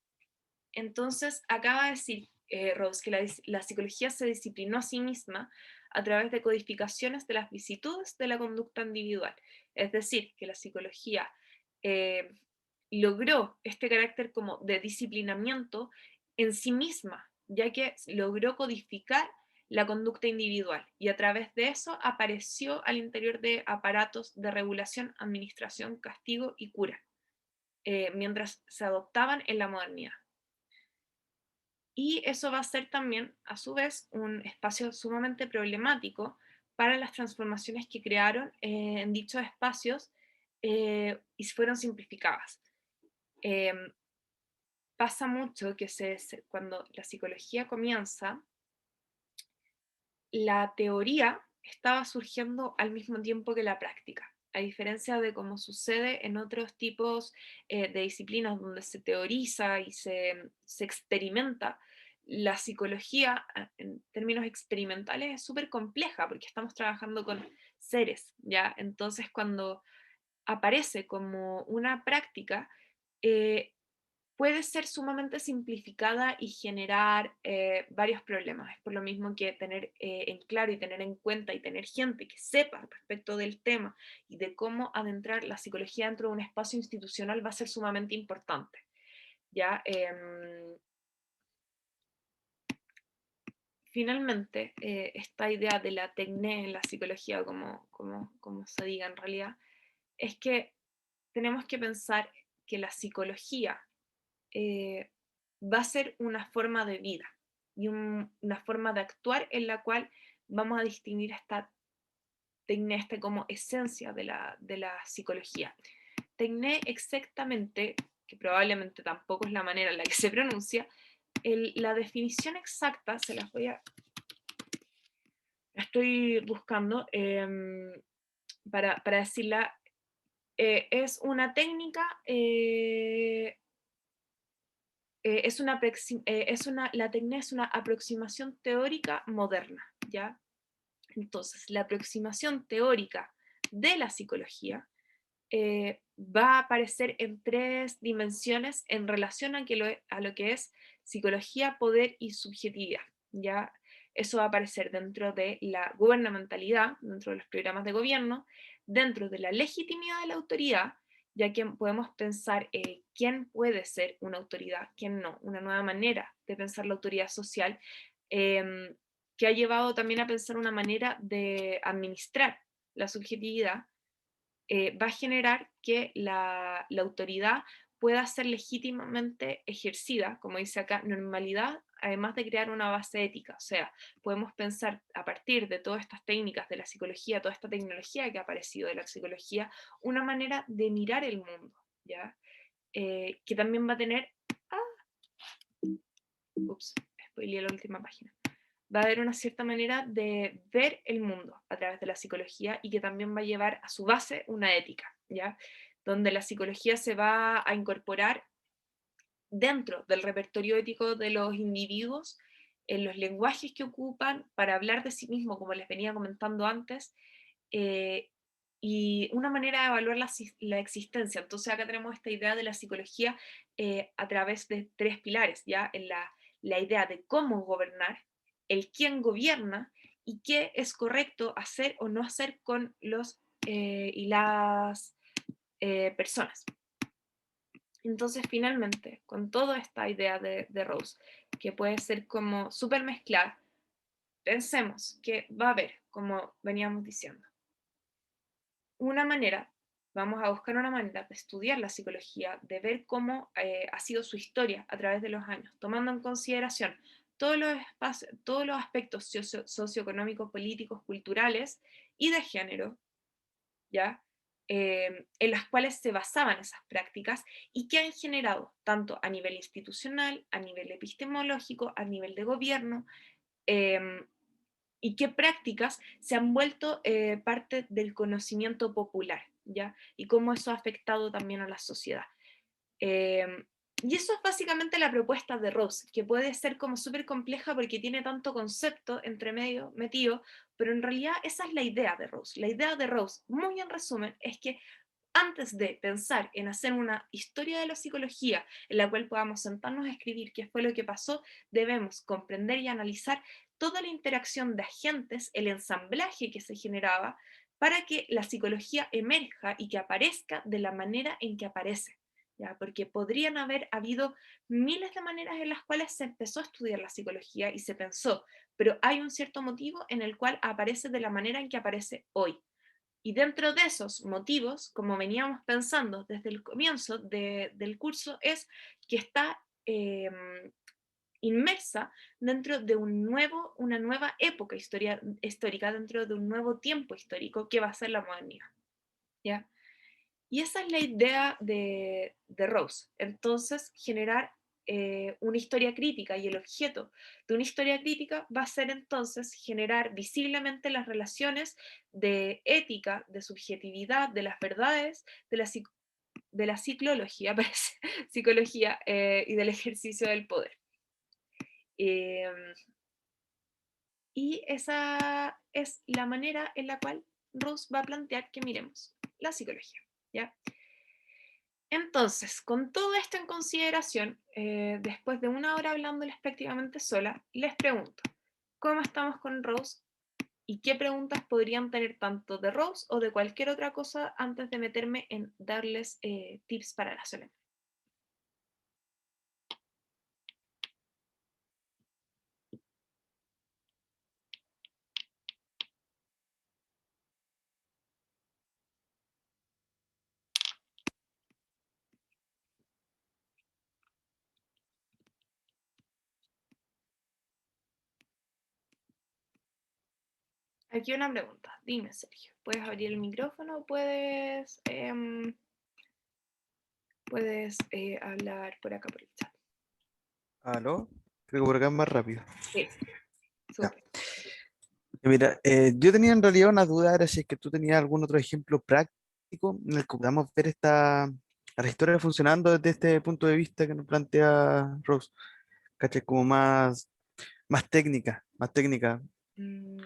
S1: Entonces, acaba de decir Rose que la psicología se disciplinó a sí misma a través de codificaciones de las vicitudes de la conducta individual. Es decir, que la psicología eh, logró este carácter como de disciplinamiento en sí misma, ya que logró codificar la conducta individual y a través de eso apareció al interior de aparatos de regulación, administración, castigo y cura, mientras se adoptaban en la modernidad. Y eso va a ser también, a su vez, un espacio sumamente problemático para las transformaciones que crearon en dichos espacios y fueron simplificadas. Eh, Pasa mucho que cuando la psicología comienza, la teoría estaba surgiendo al mismo tiempo que la práctica, a diferencia de cómo sucede en otros tipos de disciplinas donde se teoriza y se experimenta. La psicología, en términos experimentales, es súper compleja porque estamos trabajando con seres, ¿ya? Entonces, cuando aparece como una práctica, eh, puede ser sumamente simplificada y generar varios problemas. Es por lo mismo que tener en claro y tener en cuenta y tener gente que sepa respecto del tema y de cómo adentrar la psicología dentro de un espacio institucional va a ser sumamente importante. ¿Ya? Finalmente, esta idea de la tecné en la psicología, como se diga en realidad, es que tenemos que pensar que la psicología eh, va a ser una forma de vida y una forma de actuar en la cual vamos a distinguir esta tecné, esta como esencia de la psicología. Tecné exactamente, que probablemente tampoco es la manera en la que se pronuncia, la definición exacta se las voy a... La estoy buscando para decirla. Es una técnica la técnica es una aproximación teórica moderna, ¿ya? Entonces, la aproximación teórica de la psicología va a aparecer en tres dimensiones en relación a lo que es psicología, poder y subjetividad, ¿ya? Eso va a aparecer dentro de la gubernamentalidad, dentro de los programas de gobierno, dentro de la legitimidad de la autoridad, ya que podemos pensar quién puede ser una autoridad, quién no, una nueva manera de pensar la autoridad social, que ha llevado también a pensar una manera de administrar la subjetividad, va a generar que la autoridad pueda ser legítimamente ejercida, como dice acá, normalidad, además de crear una base ética. O sea, podemos pensar a partir de todas estas técnicas de la psicología, toda esta tecnología que ha aparecido de la psicología, una manera de mirar el mundo, ¿ya? Que también va a tener... Ups, spoileé la última página. Va a haber una cierta manera de ver el mundo a través de la psicología y que también va a llevar a su base una ética, ¿ya? Donde la psicología se va a incorporar dentro del repertorio ético de los individuos, en los lenguajes que ocupan para hablar de sí mismo, como les venía comentando antes, eh, y una manera de evaluar la existencia. Entonces acá tenemos esta idea de la psicología a través de tres pilares, ¿ya? En la idea de cómo gobernar, el quién gobierna y qué es correcto hacer o no hacer con los y las personas. Entonces, finalmente, con toda esta idea de Rose, que puede ser como súper mezclada, pensemos que va a haber, como veníamos diciendo, una manera, vamos a buscar una manera de estudiar la psicología, de ver cómo ha sido su historia a través de los años, tomando en consideración todos los aspectos socioeconómicos, políticos, culturales y de género, ¿ya? En las cuales se basaban esas prácticas y que han generado, tanto a nivel institucional, a nivel epistemológico, a nivel de gobierno, eh, y qué prácticas se han vuelto parte del conocimiento popular, ¿ya? Y cómo eso ha afectado también a la sociedad. Eh, y eso es básicamente la propuesta de Rose, que puede ser como súper compleja porque tiene tanto concepto entre medio metido, pero en realidad esa es la idea de Rose. La idea de Rose, muy en resumen, es que antes de pensar en hacer una historia de la psicología en la cual podamos sentarnos a escribir qué fue lo que pasó, debemos comprender y analizar toda la interacción de agentes, el ensamblaje que se generaba para que la psicología emerja y que aparezca de la manera en que aparece. ¿Ya? Porque podrían haber habido miles de maneras en las cuales se empezó a estudiar la psicología y se pensó, pero hay un cierto motivo en el cual aparece de la manera en que aparece hoy. Y dentro de esos motivos, como veníamos pensando desde el comienzo del curso, es que está inmersa dentro de una nueva época histórica, dentro de un nuevo tiempo histórico que va a ser la modernidad. ¿Ya? Y esa es la idea de Rose. Entonces, generar una historia crítica y el objeto de una historia crítica va a ser entonces generar visiblemente las relaciones de ética, de subjetividad, de las verdades, de la psicología, psicología y del ejercicio del poder. Eh, y esa es la manera en la cual Rose va a plantear que miremos la psicología. ¿Ya? Entonces, con todo esto en consideración, después de una hora hablándoles prácticamente sola, les pregunto, ¿cómo estamos con Rose? ¿Y qué preguntas podrían tener tanto de Rose o de cualquier otra cosa antes de meterme en darles tips para la solemnidad? Aquí una pregunta. Dime, Sergio, ¿puedes abrir el micrófono o puedes hablar por acá por el chat?
S3: ¿Aló? Creo que por acá es más rápido.
S1: Sí,
S3: Ya.
S1: súper.
S3: Mira, yo tenía en realidad una duda, era si es que tú tenías algún otro ejemplo práctico en el que podamos ver a la historia funcionando desde este punto de vista que nos plantea Rose, ¿cachai? Como más técnica, más técnica.
S1: Mm,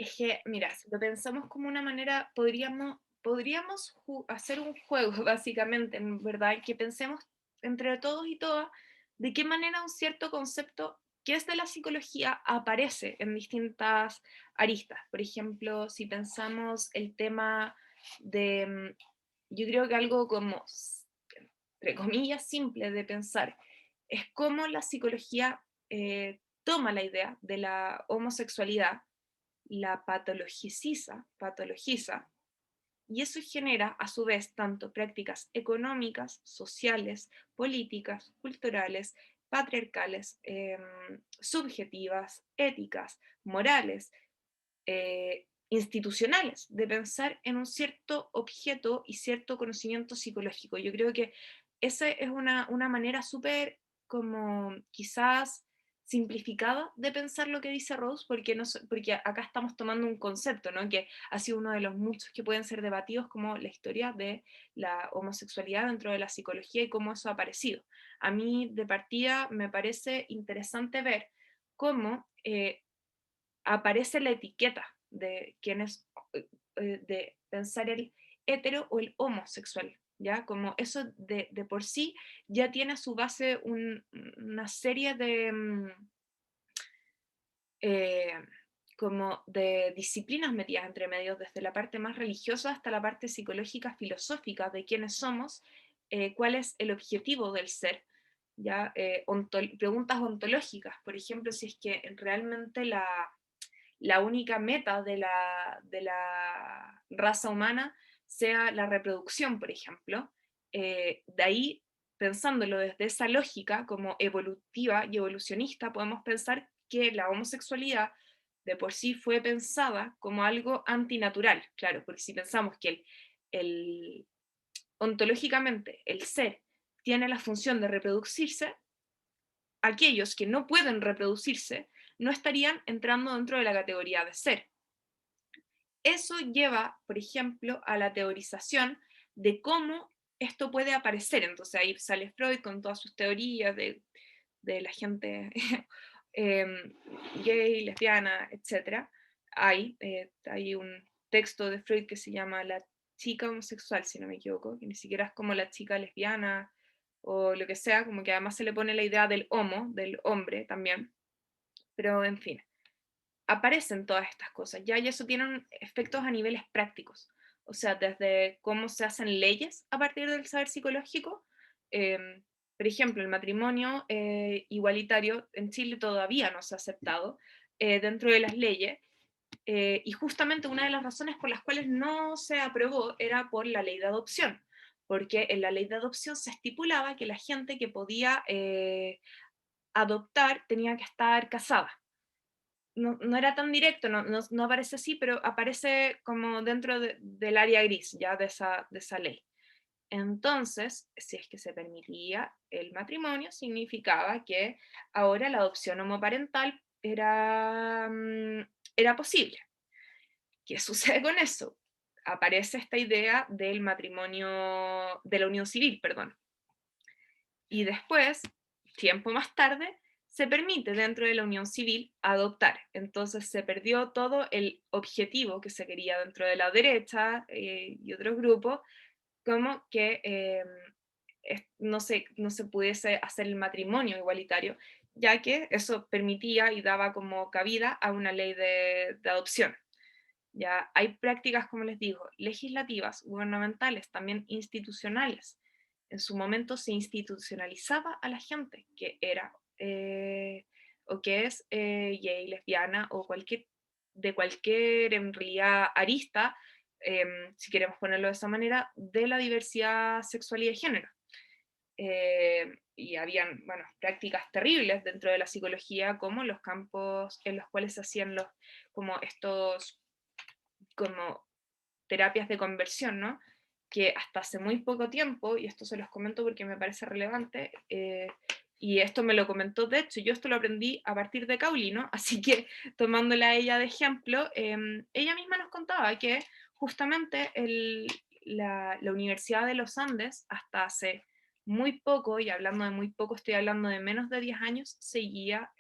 S1: Es que, mira, si lo pensamos como una manera, podríamos hacer un juego, básicamente, en verdad, en que pensemos entre todos y todas de qué manera un cierto concepto que es de la psicología aparece en distintas aristas. Por ejemplo, si pensamos el tema de, yo creo que algo como, entre comillas, simple de pensar, es cómo la psicología toma la idea de la homosexualidad, la patologiza, y eso genera a su vez tanto prácticas económicas, sociales, políticas, culturales, patriarcales, subjetivas, éticas, morales, institucionales, de pensar en un cierto objeto y cierto conocimiento psicológico. Yo creo que esa es una manera súper como quizás simplificada de pensar lo que dice Rose, porque, no, porque acá estamos tomando un concepto, ¿no? Que ha sido uno de los muchos que pueden ser debatidos, como la historia de la homosexualidad dentro de la psicología y cómo eso ha aparecido. A mí de partida me parece interesante ver cómo aparece la etiqueta de quién es, de pensar el hetero o el homosexual, ¿ya? Como eso de por sí ya tiene a su base una serie de, como de disciplinas metidas entre medios, desde la parte más religiosa hasta la parte psicológica, filosófica de quiénes somos, cuál es el objetivo del ser, ¿ya? Preguntas ontológicas, por ejemplo, si es que realmente la única meta de la raza humana sea la reproducción, por ejemplo. De ahí, pensándolo desde esa lógica como evolutiva y evolucionista, podemos pensar que la homosexualidad de por sí fue pensada como algo antinatural, claro, porque si pensamos que ontológicamente el ser tiene la función de reproducirse, aquellos que no pueden reproducirse no estarían entrando dentro de la categoría de ser. Eso lleva, por ejemplo, a la teorización de cómo esto puede aparecer. Entonces ahí sale Freud con todas sus teorías de la gente gay, lesbiana, etc. Hay un texto de Freud que se llama La chica homosexual, si no me equivoco, que ni siquiera es como la chica lesbiana o lo que sea, como que además se le pone la idea del homo, del hombre también, pero en fin, aparecen todas estas cosas, ya, y eso tiene efectos a niveles prácticos, o sea, desde cómo se hacen leyes a partir del saber psicológico. Por ejemplo, el matrimonio igualitario en Chile todavía no se ha aceptado dentro de las leyes, y justamente una de las razones por las cuales no se aprobó era por la ley de adopción, porque en la ley de adopción se estipulaba que la gente que podía adoptar tenía que estar casada. No era tan directo, no aparece así, pero aparece como dentro del área gris ya de esa ley. Entonces, si es que se permitía el matrimonio, significaba que ahora la adopción homoparental era posible. ¿Qué sucede con eso? Aparece esta idea del matrimonio, de la unión civil, perdón. Y después, tiempo más tarde, se permite dentro de la unión civil adoptar. Entonces se perdió todo el objetivo que se quería dentro de la derecha y otros grupos, como que no se pudiese hacer el matrimonio igualitario, ya que eso permitía y daba como cabida a una ley de adopción. Ya hay prácticas, como les digo, legislativas, gubernamentales, también institucionales. En su momento se institucionalizaba a la gente que era o que es gay, lesbiana o de cualquier en realidad arista, si queremos ponerlo de esa manera, de la diversidad sexual y de género. Y habían, bueno, prácticas terribles dentro de la psicología, como los campos en los cuales se hacían como estos como terapias de conversión, ¿no? Que hasta hace muy poco tiempo, y esto se los comento porque me parece relevante, y esto me lo comentó, de hecho, yo esto lo aprendí a partir de Cauli, ¿no? Así que tomándola a ella de ejemplo, ella misma nos contaba que justamente la Universidad de los Andes, hasta hace muy poco, y hablando de muy poco, estoy hablando de menos de 10 años, seguía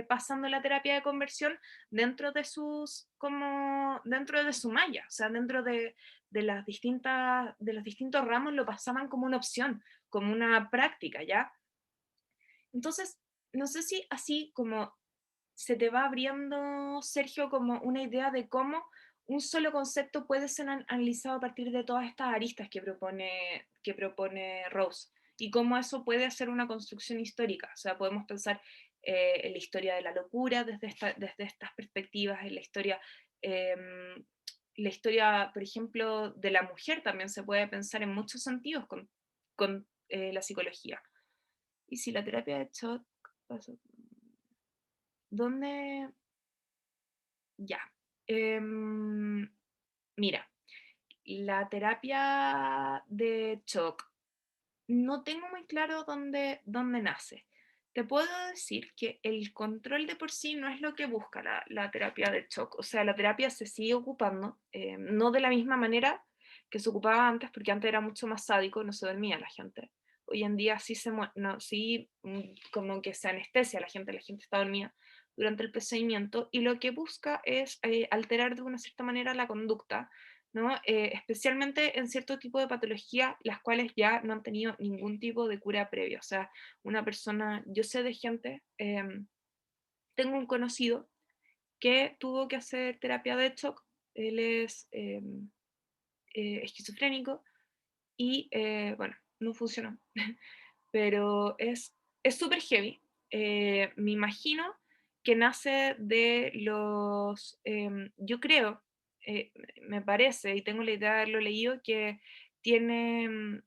S1: pasando la terapia de conversión dentro de dentro de su malla, o sea, dentro de los distintos ramos lo pasaban como una opción, como una práctica, ¿ya? Entonces, no sé si así como se te va abriendo, Sergio, como una idea de cómo un solo concepto puede ser analizado a partir de todas estas aristas que propone Rose, y cómo eso puede ser una construcción histórica. O sea, podemos pensar en la historia de la locura desde estas perspectivas, en la historia, por ejemplo, de la mujer también se puede pensar en muchos sentidos con la psicología. Y si la terapia de shock, ¿dónde? Ya. Mira, la terapia de shock, no tengo muy claro dónde nace. Te puedo decir que el control de por sí no es lo que busca la terapia de shock. O sea, la terapia se sigue ocupando, no de la misma manera que se ocupaba antes, porque antes era mucho más sádico, no se dormía la gente. Hoy en día sí como que se anestesia la gente está dormida durante el procedimiento, y lo que busca es alterar de una cierta manera la conducta, ¿no? Especialmente en cierto tipo de patología, las cuales ya no han tenido ningún tipo de cura previa. O sea, una persona, yo sé de gente, tengo un conocido que tuvo que hacer terapia de shock. Él es esquizofrénico y, bueno, no funcionó. Pero es súper heavy. Me imagino que nace de los, yo creo, me parece, y tengo la idea de haberlo leído, que tiene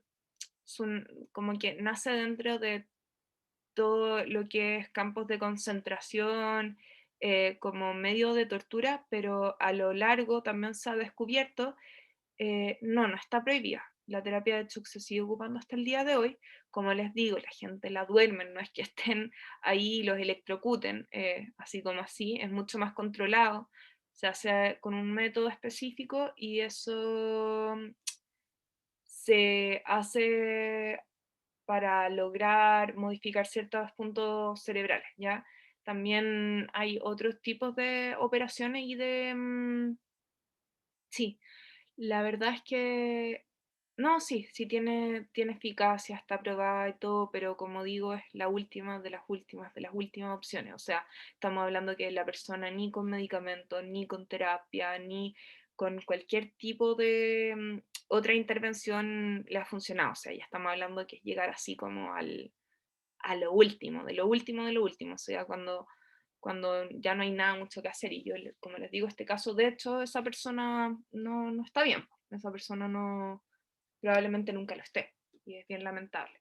S1: como que nace dentro de todo lo que es campos de concentración, como medio de tortura, pero a lo largo también se ha descubierto, no está prohibida. La terapia de shock se sigue ocupando hasta el día de hoy. Como les digo, la gente la duerme, no es que estén ahí y los electrocuten, así como así, es mucho más controlado. Se hace con un método específico y eso se hace para lograr modificar ciertos puntos cerebrales, ¿ya? También hay otros tipos de operaciones y de... sí, la verdad es que... No, sí, sí tiene eficacia, está probada y todo, pero como digo, es la última de las últimas opciones. O sea, estamos hablando que la persona ni con medicamentos, ni con terapia, ni con cualquier tipo de otra intervención le ha funcionado. O sea, ya estamos hablando de que es llegar así como a lo último, de lo último, de lo último. O sea, cuando ya no hay nada mucho que hacer. Y yo, como les digo, este caso, de hecho, esa persona no está bien. Esa persona no probablemente nunca lo esté. Y es bien lamentable.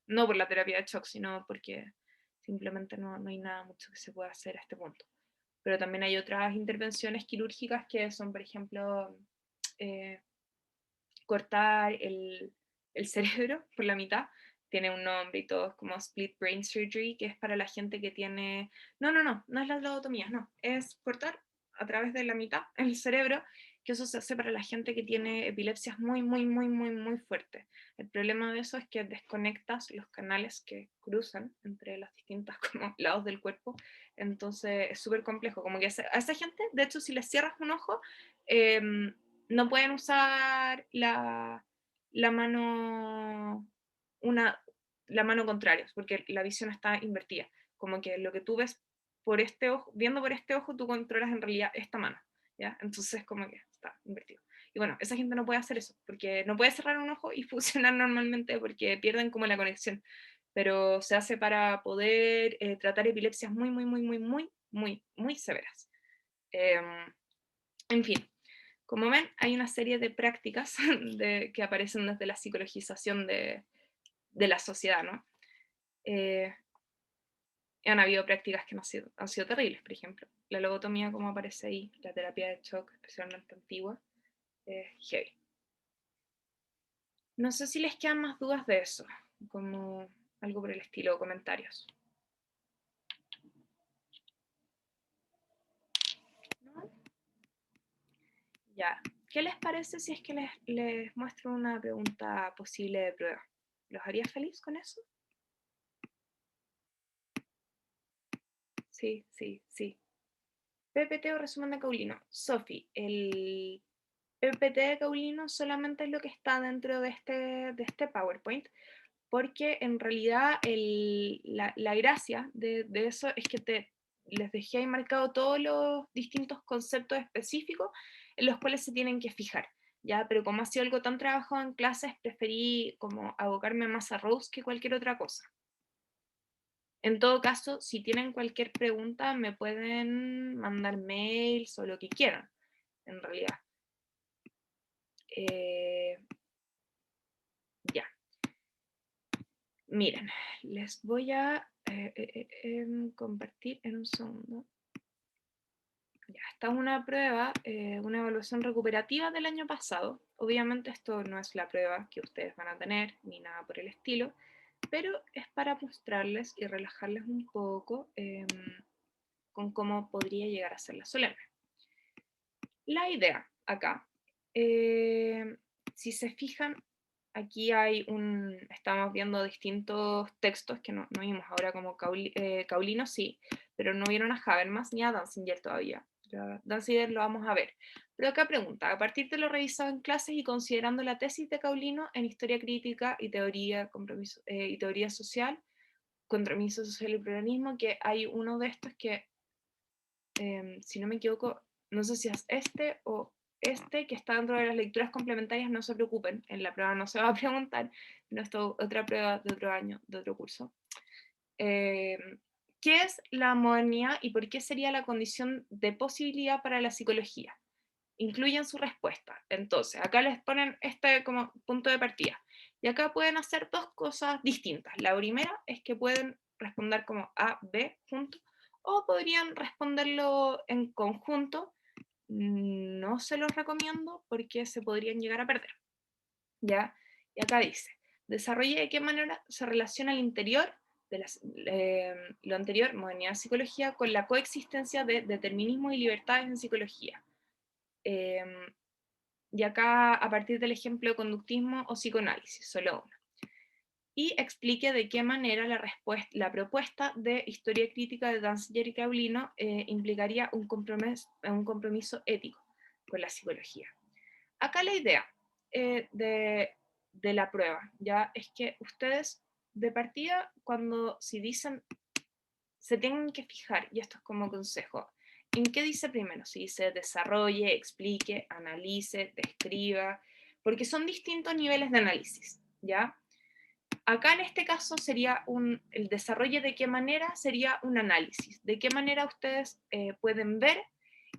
S1: No por la terapia de shock, sino porque simplemente no hay nada mucho que se pueda hacer a este punto. Pero también hay otras intervenciones quirúrgicas que son, por ejemplo, eh, cortar el cerebro por la mitad. Tiene un nombre y todo, es como split brain surgery, que es para la gente que tiene... No es la lobotomía, no, es cortar a través de la mitad el cerebro, que eso se hace para la gente que tiene epilepsias muy fuertes. El problema de eso es que desconectas los canales que cruzan entre las distintas como, lados del cuerpo, entonces es súper complejo, como que a esa gente, de hecho, si les cierras un ojo, eh, no pueden usar la mano, una, la mano contraria, porque la visión está invertida. Como que lo que tú ves por este ojo, viendo por este ojo, tú controlas en realidad esta mano, ¿ya? Entonces como que está invertido. Y bueno, esa gente no puede hacer eso, porque no puede cerrar un ojo y funcionar normalmente porque pierden como la conexión. Pero se hace para poder tratar epilepsias muy severas. En fin, como ven, hay una serie de prácticas que aparecen desde la psicologización de la sociedad, ¿no? Eh, Han habido prácticas que han sido terribles, por ejemplo. La lobotomía, como aparece ahí, la terapia de shock, especialmente antigua, heavy. No sé si les quedan más dudas de eso, como algo por el estilo, comentarios. ¿No? Ya. ¿Qué les parece si es que les muestro una pregunta posible de prueba? ¿Los haría feliz con eso? Sí. PPT o resumen de Caulino. Sofi, el PPT de Caulino solamente es lo que está dentro de este PowerPoint, porque en realidad la gracia de eso es que les dejé ahí marcado todos los distintos conceptos específicos en los cuales se tienen que fijar. ¿Ya? Pero como ha sido algo tan trabajado en clases, preferí como abocarme más a Rose que cualquier otra cosa. En todo caso, si tienen cualquier pregunta, me pueden mandar mails o lo que quieran, en realidad. Ya. Miren, les voy a compartir en un segundo. Ya, esta es una prueba, una evaluación recuperativa del año pasado. Obviamente esto no es la prueba que ustedes van a tener, ni nada por el estilo, pero es para mostrarles y relajarles un poco con cómo podría llegar a ser la solemne. La idea acá, si se fijan, aquí estamos viendo distintos textos que no vimos ahora, como Caulino sí, pero no vieron a Habermas ni a Danziger todavía. Danziger lo vamos a ver. Pero acá pregunta, a partir de lo revisado en clases y considerando la tesis de Caulino en historia crítica y teoría social, compromiso social y pluralismo, que hay uno de estos que si no me equivoco, no sé si es este o este que está dentro de las lecturas complementarias, no se preocupen, en la prueba no se va a preguntar, no es otra prueba de otro año, de otro curso. ¿Qué es la modernidad y por qué sería la condición de posibilidad para la psicología? Incluyen su respuesta. Entonces, acá les ponen este como punto de partida. Y acá pueden hacer dos cosas distintas. La primera es que pueden responder como A, B juntos, o podrían responderlo en conjunto. No se los recomiendo porque se podrían llegar a perder. ¿Ya? Y acá dice, desarrolle de qué manera se relaciona el interior de lo anterior, modernidad psicología, con la coexistencia de determinismo y libertades en psicología. Y acá a partir del ejemplo de conductismo o psicoanálisis, solo uno. Y explique de qué manera la propuesta de historia crítica de Danziger y Caulino implicaría un compromiso ético con la psicología. Acá la idea de la prueba ya es que ustedes de partida, si dicen, se tienen que fijar, y esto es como consejo, ¿en qué dice primero? Si dice desarrolle, explique, analice, describa, porque son distintos niveles de análisis, ¿ya? Acá en este caso sería el desarrollo de qué manera sería un análisis, de qué manera ustedes pueden ver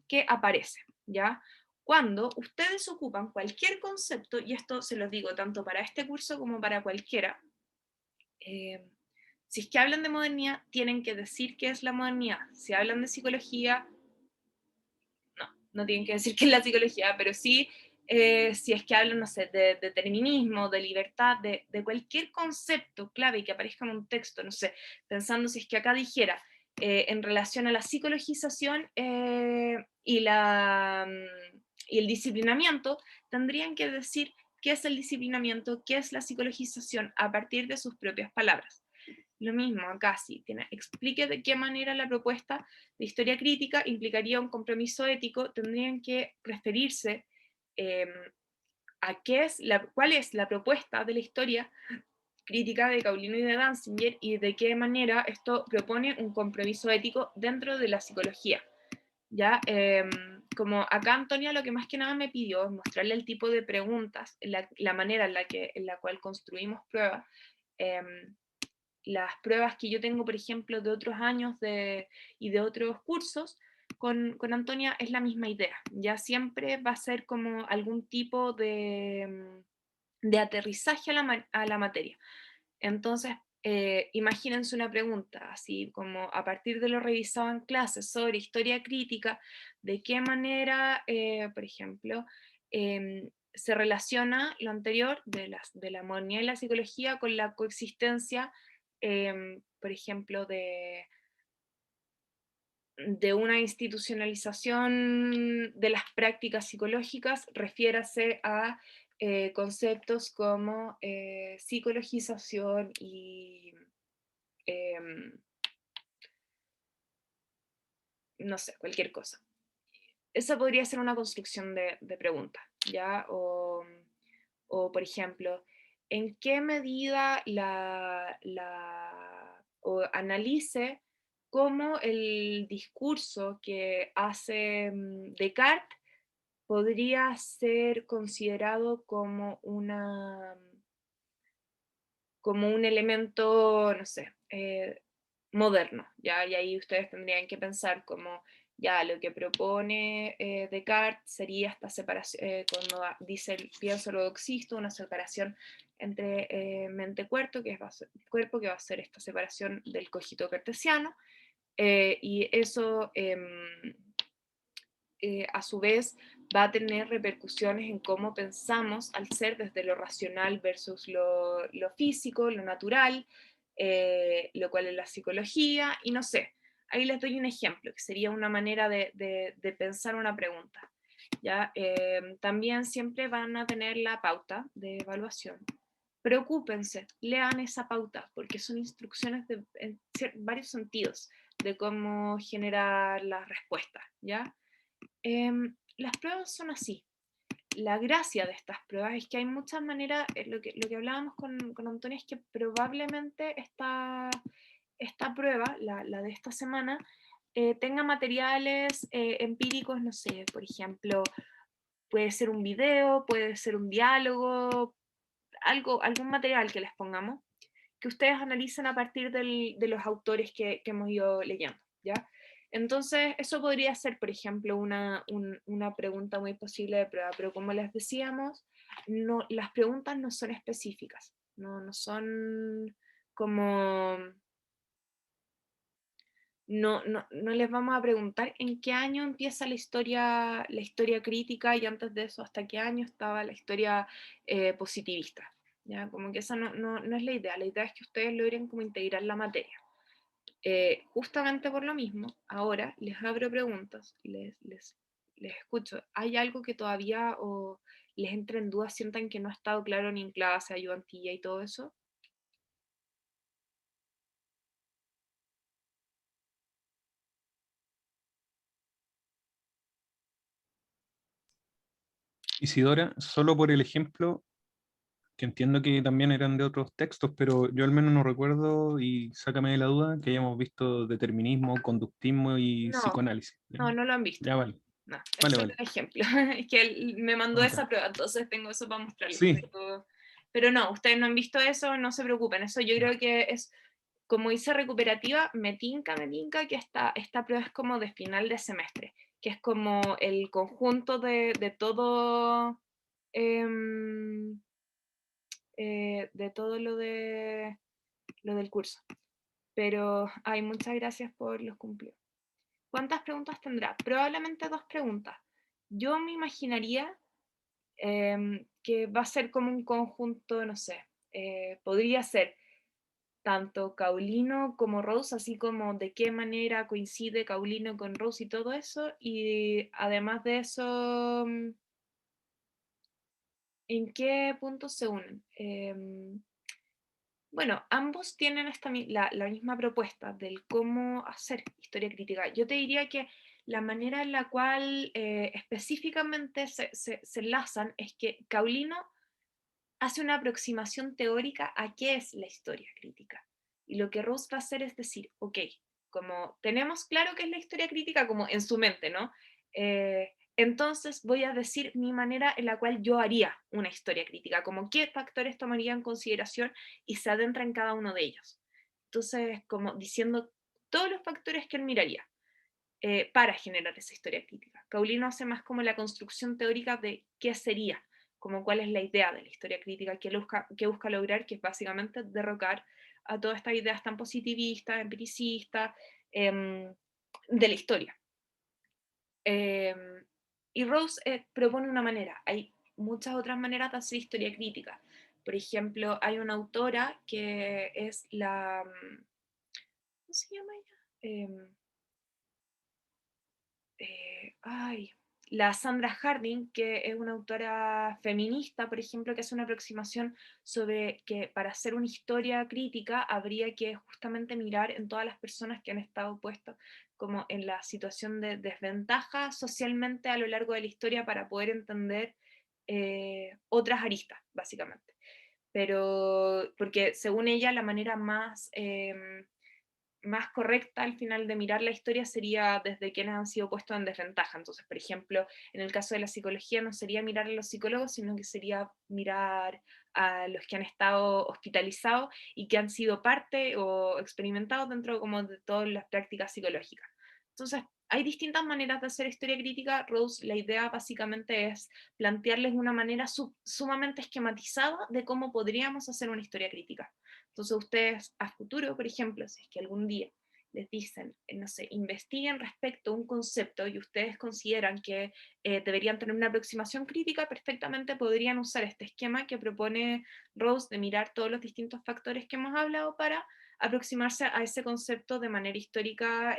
S1: que aparece, ¿ya? Cuando ustedes ocupan cualquier concepto, y esto se los digo tanto para este curso como para cualquiera, si es que hablan de modernidad, tienen que decir qué es la modernidad. Si hablan de psicología, no tienen que decir qué es la psicología, pero sí, si es que hablan, no sé, de determinismo, de libertad, de cualquier concepto clave que aparezca en un texto, no sé, pensando si es que acá dijera, en relación a la psicologización y el disciplinamiento, tendrían que decir qué es el disciplinamiento, qué es la psicologización a partir de sus propias palabras. Lo mismo acá, sí, explique de qué manera la propuesta de historia crítica implicaría un compromiso ético, tendrían que referirse a cuál es la propuesta de la historia crítica de Caulino y de Danziger y de qué manera esto propone un compromiso ético dentro de la psicología. ¿Ya? Como acá Antonia lo que más que nada me pidió es mostrarle el tipo de preguntas, la manera en la cual construimos pruebas, las pruebas que yo tengo, por ejemplo, de otros años y de otros cursos, con Antonia es la misma idea. Ya siempre va a ser como algún tipo de aterrizaje a la materia. Entonces, imagínense una pregunta, así como a partir de lo revisado en clases sobre historia crítica, de qué manera, por ejemplo, se relaciona lo anterior de la modernidad y la psicología con la coexistencia, por ejemplo, de una institucionalización de las prácticas psicológicas, refiérase a conceptos como psicologización y no sé, cualquier cosa. Esa podría ser una construcción de pregunta, ¿ya? O, por ejemplo, ¿en qué medida o analice cómo el discurso que hace Descartes podría ser considerado como como un elemento, no sé, moderno, ¿ya? Y ahí ustedes tendrían que pensar como, ya, lo que propone Descartes sería esta separación, cuando dice pienso luego existo, una separación entre mente-cuerpo, cuerpo, que va a ser esta separación del cogito cartesiano, y eso a su vez va a tener repercusiones en cómo pensamos al ser desde lo racional versus lo físico, lo natural, lo cual es la psicología, y no sé, ahí les doy un ejemplo, que sería una manera de pensar una pregunta. ¿Ya? También siempre van a tener la pauta de evaluación. Preocúpense, lean esa pauta, porque son instrucciones en varios sentidos de cómo generar las respuestas, ¿ya? Las pruebas son así. La gracia de estas pruebas es que hay muchas maneras, lo que hablábamos con Antonio es que probablemente esta prueba, la de esta semana, tenga materiales empíricos, no sé, por ejemplo, puede ser un video, puede ser un diálogo, algún material que les pongamos, que ustedes analicen a partir de los autores que hemos ido leyendo, ¿ya? Entonces, eso podría ser, por ejemplo, una pregunta muy posible de prueba, pero como les decíamos, no, las preguntas no son específicas, no son como... No les vamos a preguntar en qué año empieza la historia crítica y antes de eso hasta qué año estaba la historia positivista. ¿Ya? Como que esa no es la idea es que ustedes logren como integrar la materia. Justamente por lo mismo, ahora les abro preguntas, les escucho. ¿Hay algo que todavía o les entre en duda, sientan que no ha estado claro ni en clase, ayudantía y todo eso?
S2: Isidora, solo por el ejemplo, que entiendo que también eran de otros textos, pero yo al menos no recuerdo, y sácame de la duda, que hayamos visto determinismo, conductismo y
S1: No,
S2: psicoanálisis. ¿Ya?
S1: no lo han visto.
S2: Ya, vale,
S1: No,
S2: vale,
S1: ese es
S2: vale.
S1: el ejemplo. Es que él me mandó
S2: Ok.
S1: esa prueba, entonces tengo eso para mostrarles.
S2: Sí,
S1: Pero no, ustedes no han visto eso, no se preocupen. Eso yo creo que es, como dice recuperativa, me tinca que esta prueba es como de final de semestre, que es como el conjunto de todo, em, de todo lo del curso. Pero, ay, muchas gracias por los cumplidos. ¿Cuántas preguntas tendrá? Probablemente 2 preguntas. Yo me imaginaría que va a ser como un conjunto, no sé, podría ser tanto Caulino como Rose, así como de qué manera coincide Caulino con Rose y todo eso, y además de eso, ¿en qué puntos se unen? Bueno, ambos tienen la misma propuesta del cómo hacer historia crítica. Yo te diría que la manera en la cual específicamente se enlazan es que Caulino hace una aproximación teórica a qué es la historia crítica. Y lo que Rose va a hacer es decir, ok, como tenemos claro qué es la historia crítica, como en su mente, ¿no? Entonces voy a decir mi manera en la cual yo haría una historia crítica, como qué factores tomaría en consideración y se adentra en cada uno de ellos. Entonces, como diciendo todos los factores que él miraría para generar esa historia crítica. Caulino hace más como la construcción teórica de qué sería, como cuál es la idea de la historia crítica, qué busca lograr, que es básicamente derrocar a todas estas ideas tan positivistas, empiricistas, de la historia. Y Rose propone una manera, hay muchas otras maneras de hacer historia crítica. Por ejemplo, hay una autora que es ¿cómo se llama ella? Ay, la Sandra Harding, que es una autora feminista, por ejemplo, que hace una aproximación sobre que para hacer una historia crítica habría que justamente mirar en todas las personas que han estado puestas como en la situación de desventaja socialmente a lo largo de la historia para poder entender otras aristas, básicamente. Pero, porque según ella, la manera más correcta al final de mirar la historia sería desde quienes han sido puestos en desventaja. Entonces, por ejemplo, en el caso de la psicología no sería mirar a los psicólogos, sino que sería mirar a los que han estado hospitalizados y que han sido parte o experimentados dentro como de todas las prácticas psicológicas. Entonces, hay distintas maneras de hacer historia crítica. Rose, la idea básicamente es plantearles una manera sumamente esquematizada de cómo podríamos hacer una historia crítica. Entonces ustedes a futuro, por ejemplo, si es que algún día les dicen, no sé, investiguen respecto a un concepto y ustedes consideran que deberían tener una aproximación crítica, perfectamente podrían usar este esquema que propone Rose de mirar todos los distintos factores que hemos hablado para aproximarse a ese concepto de manera histórica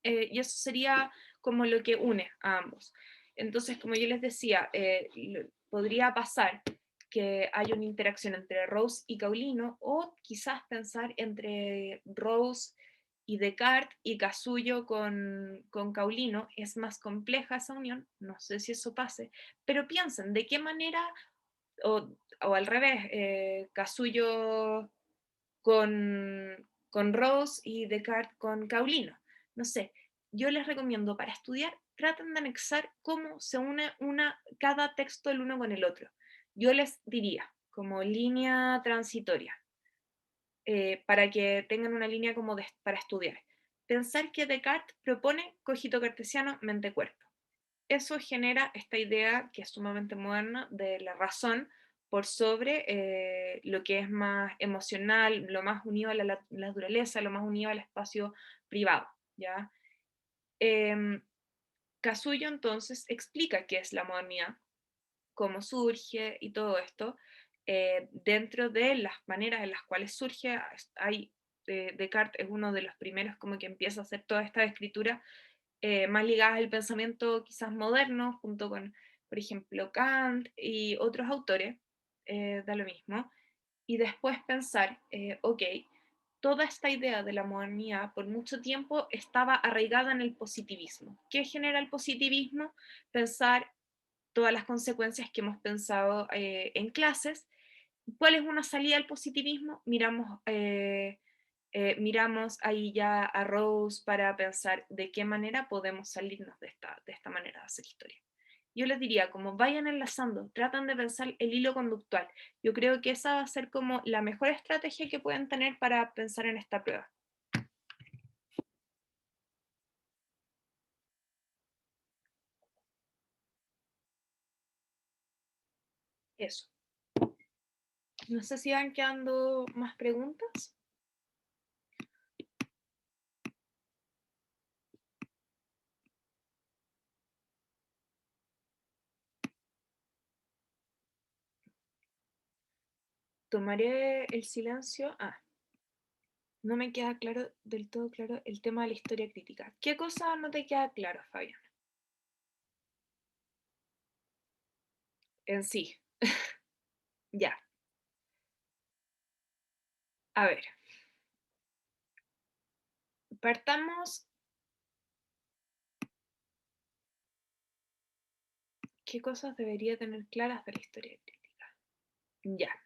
S1: y eso sería como lo que une a ambos. Entonces, como yo les decía, podría pasar que hay una interacción entre Rose y Caulino, o quizás pensar entre Rose y Descartes y Casullo con Caulino. Es más compleja esa unión, no sé si eso pase, pero piensen de qué manera, o al revés, Casullo con, con Rawls y Descartes con Caulino. No sé, yo les recomiendo para estudiar, traten de anexar cómo se une cada texto el uno con el otro. Yo les diría, como línea transitoria, para que tengan una línea como para estudiar. Pensar que Descartes propone cogito cartesiano, mente-cuerpo. Eso genera esta idea que es sumamente moderna de la razón por sobre lo que es más emocional, lo más unido a la naturaleza, lo más unido al espacio privado, ¿ya? Casullo entonces explica qué es la modernidad, cómo surge y todo esto. Dentro de las maneras en las cuales surge, hay, Descartes es uno de los primeros como que empieza a hacer toda esta escritura más ligadas al pensamiento quizás moderno, junto con, por ejemplo, Kant y otros autores, da lo mismo, y después pensar, ok, toda esta idea de la modernidad por mucho tiempo estaba arraigada en el positivismo. ¿Qué genera el positivismo? Pensar todas las consecuencias que hemos pensado en clases. ¿Cuál es una salida al positivismo? Miramos ahí ya a Rose para pensar de qué manera podemos salirnos de esta manera de hacer historia. Yo les diría, como vayan enlazando, tratan de pensar el hilo conductual. Yo creo que esa va a ser como la mejor estrategia que pueden tener para pensar en esta prueba. Eso. No sé si van quedando más preguntas. Tomaré el silencio. No me queda claro, del todo claro, el tema de la historia crítica. ¿Qué cosa no te queda claro, Fabián? En sí. Ya. A ver. Partamos. ¿Qué cosas debería tener claras de la historia crítica? Ya.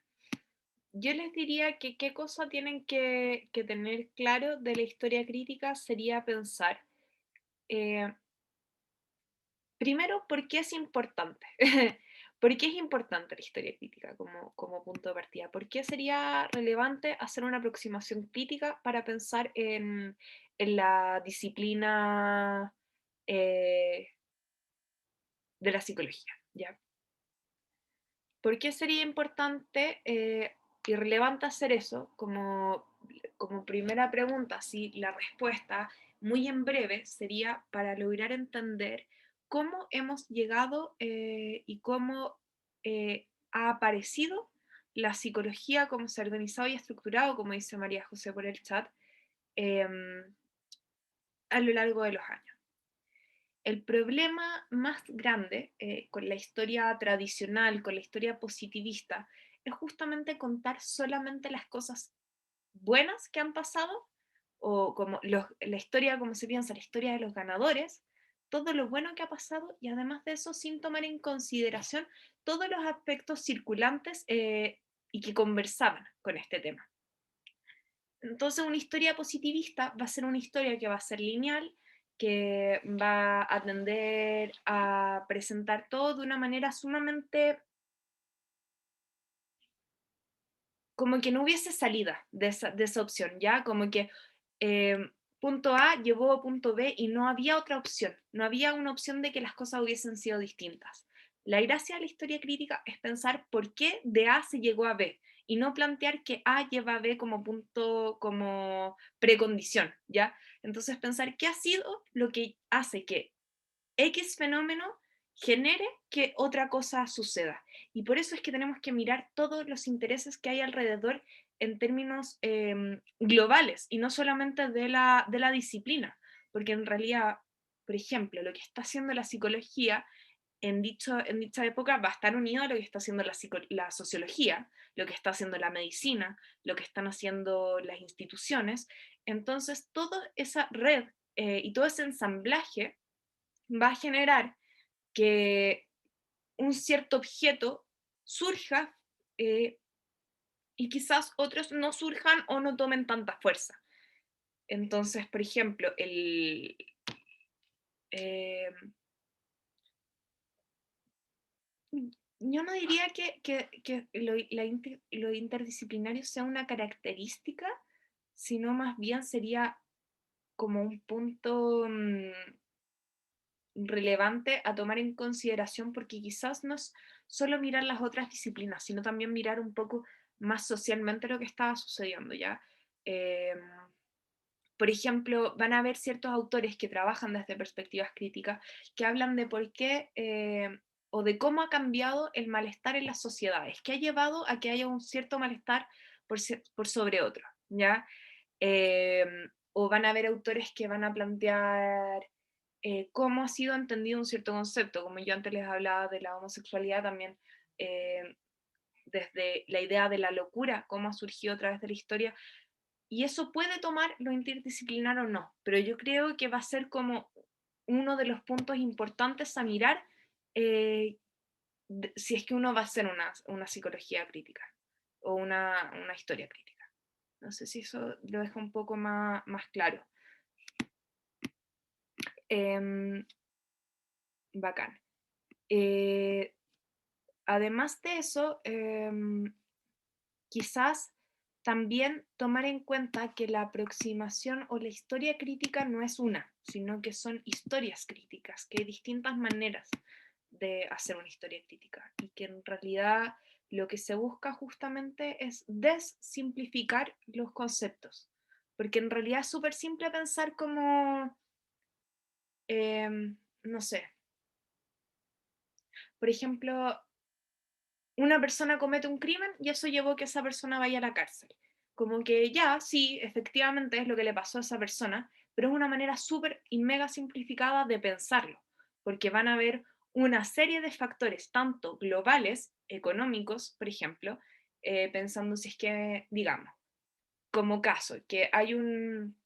S1: Yo les diría que qué cosa tienen que tener claro de la historia crítica sería pensar, eh, primero, ¿por qué es importante? ¿Por qué es importante la historia crítica como punto de partida? ¿Por qué sería relevante hacer una aproximación crítica para pensar en la disciplina de la psicología? ¿Ya? ¿Por qué sería importante y relevante hacer eso? Como primera pregunta, sí, la respuesta muy en breve sería para lograr entender cómo hemos llegado y cómo ha aparecido la psicología, cómo se ha organizado y estructurado, como dice María José por el chat, a lo largo de los años. El problema más grande con la historia tradicional, con la historia positivista, es justamente contar solamente las cosas buenas que han pasado, o como la historia, como se piensa, la historia de los ganadores, todo lo bueno que ha pasado, y además de eso, sin tomar en consideración todos los aspectos circulantes y que conversaban con este tema. Entonces, una historia positivista va a ser una historia que va a ser lineal, que va a tender a presentar todo de una manera sumamente como que no hubiese salida de esa opción, ¿ya? Como que punto A llevó a punto B y no había otra opción, no había una opción de que las cosas hubiesen sido distintas. La gracia de la historia crítica es pensar por qué de A se llegó a B y no plantear que A lleva a B como punto, como precondición, ¿ya? Entonces pensar qué ha sido lo que hace que X fenómeno genere que otra cosa suceda. Y por eso es que tenemos que mirar todos los intereses que hay alrededor en términos globales y no solamente de la disciplina, porque en realidad, por ejemplo, lo que está haciendo la psicología en dicha época va a estar unido a lo que está haciendo la sociología, lo que está haciendo la medicina, lo que están haciendo las instituciones. Entonces, toda esa red y todo ese ensamblaje va a generar que un cierto objeto surja y quizás otros no surjan o no tomen tanta fuerza. Entonces, por ejemplo, yo no diría que lo interdisciplinario sea una característica, sino más bien sería como un punto relevante a tomar en consideración, porque quizás no es solo mirar las otras disciplinas, sino también mirar un poco más socialmente lo que estaba sucediendo, ¿ya? Por ejemplo, van a haber ciertos autores que trabajan desde perspectivas críticas que hablan de por qué o de cómo ha cambiado el malestar en las sociedades, que ha llevado a que haya un cierto malestar por sobre otro, ¿ya? Eh, o van a haber autores que van a plantear cómo ha sido entendido un cierto concepto, como yo antes les hablaba de la homosexualidad también, eh, desde la idea de la locura, cómo ha surgido a través de la historia, y eso puede tomar lo interdisciplinar o no, pero yo creo que va a ser como uno de los puntos importantes a mirar eh, si es que uno va a hacer una psicología crítica o una historia crítica. No sé si eso lo deja un poco más claro. Bacán. Además de eso, quizás también tomar en cuenta que la aproximación o la historia crítica no es una, sino que son historias críticas, que hay distintas maneras de hacer una historia crítica y que en realidad lo que se busca justamente es desimplificar los conceptos, porque en realidad es súper simple pensar como, no sé, por ejemplo, una persona comete un crimen y eso llevó a que esa persona vaya a la cárcel. Como que ya, sí, efectivamente es lo que le pasó a esa persona, pero es una manera súper y mega simplificada de pensarlo, porque van a haber una serie de factores, tanto globales, económicos, por ejemplo, pensando si es que, digamos, como caso, que hay un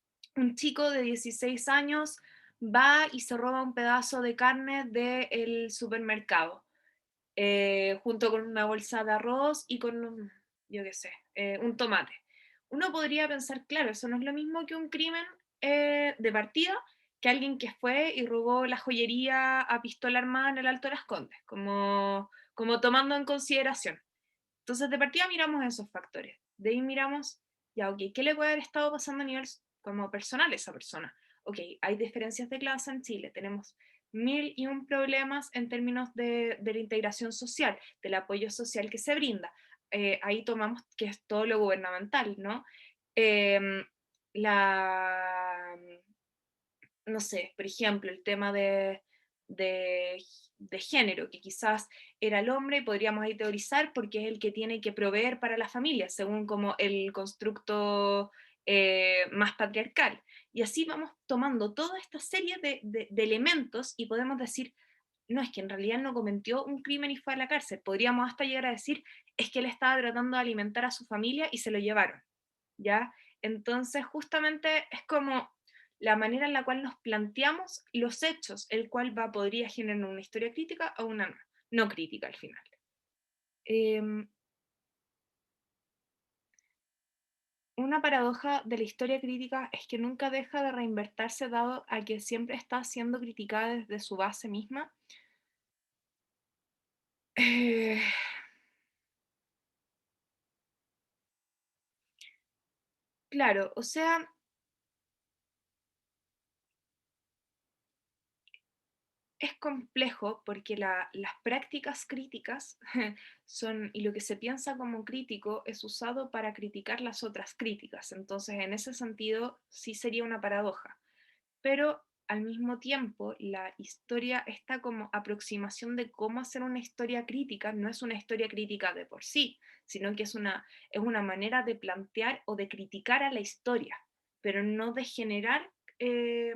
S1: chico de 16 años, va y se roba un pedazo de carne del supermercado junto con una bolsa de arroz y con, yo qué sé, un tomate. Uno podría pensar, claro, eso no es lo mismo que un crimen de partida que alguien que fue y robó la joyería a pistola armada en el Alto de las Condes, como tomando en consideración. Entonces, de partida miramos esos factores. De ahí miramos, ya, ok, ¿qué le puede haber estado pasando a nivel como personal a esa persona? Ok, hay diferencias de clase en Chile, tenemos mil y un problemas en términos de la integración social, del apoyo social que se brinda. Ahí tomamos que es todo lo gubernamental, ¿no? Eh, la, no sé, por ejemplo, el tema de, de género, que quizás era el hombre, podríamos ahí teorizar porque es el que tiene que proveer para la familia, según como el constructo más patriarcal. Y así vamos tomando toda esta serie de elementos y podemos decir, no, es que en realidad no cometió un crimen y fue a la cárcel. Podríamos hasta llegar a decir, es que él estaba tratando de alimentar a su familia y se lo llevaron, ¿ya? Entonces, justamente es como la manera en la cual nos planteamos los hechos, el cual podría generar una historia crítica o una no crítica al final. Una paradoja de la historia crítica es que nunca deja de reinvertirse dado a que siempre está siendo criticada desde su base misma. Eh, claro, o sea, es complejo porque las prácticas críticas son, y lo que se piensa como crítico es usado para criticar las otras críticas. Entonces, en ese sentido, sí sería una paradoja. Pero al mismo tiempo, la historia, esta como aproximación de cómo hacer una historia crítica, no es una historia crítica de por sí, sino que es una manera de plantear o de criticar a la historia, pero no de generar eh,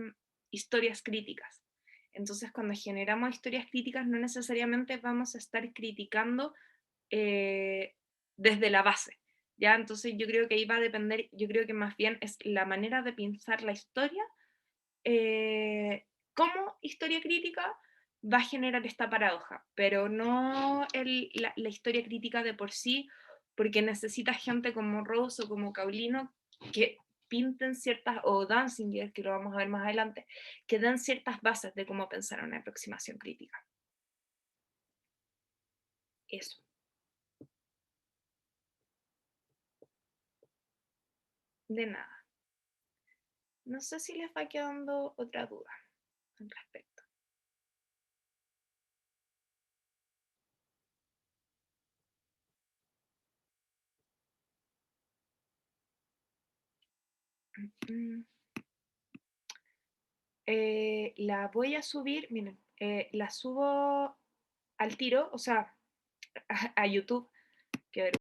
S1: historias críticas. Entonces, cuando generamos historias críticas, no necesariamente vamos a estar criticando eh, desde la base. ¿Ya? Entonces, yo creo que ahí va a depender, yo creo que más bien es la manera de pensar la historia, como historia crítica va a generar esta paradoja, pero no la historia crítica de por sí, porque necesita gente como Rose o como Caulino que pinten ciertas, o Danziger, que lo vamos a ver más adelante, que den ciertas bases de cómo pensar una aproximación crítica. Eso. De nada. No sé si les va quedando otra duda al respecto. La voy a subir, miren, la subo al tiro, o sea, a YouTube, que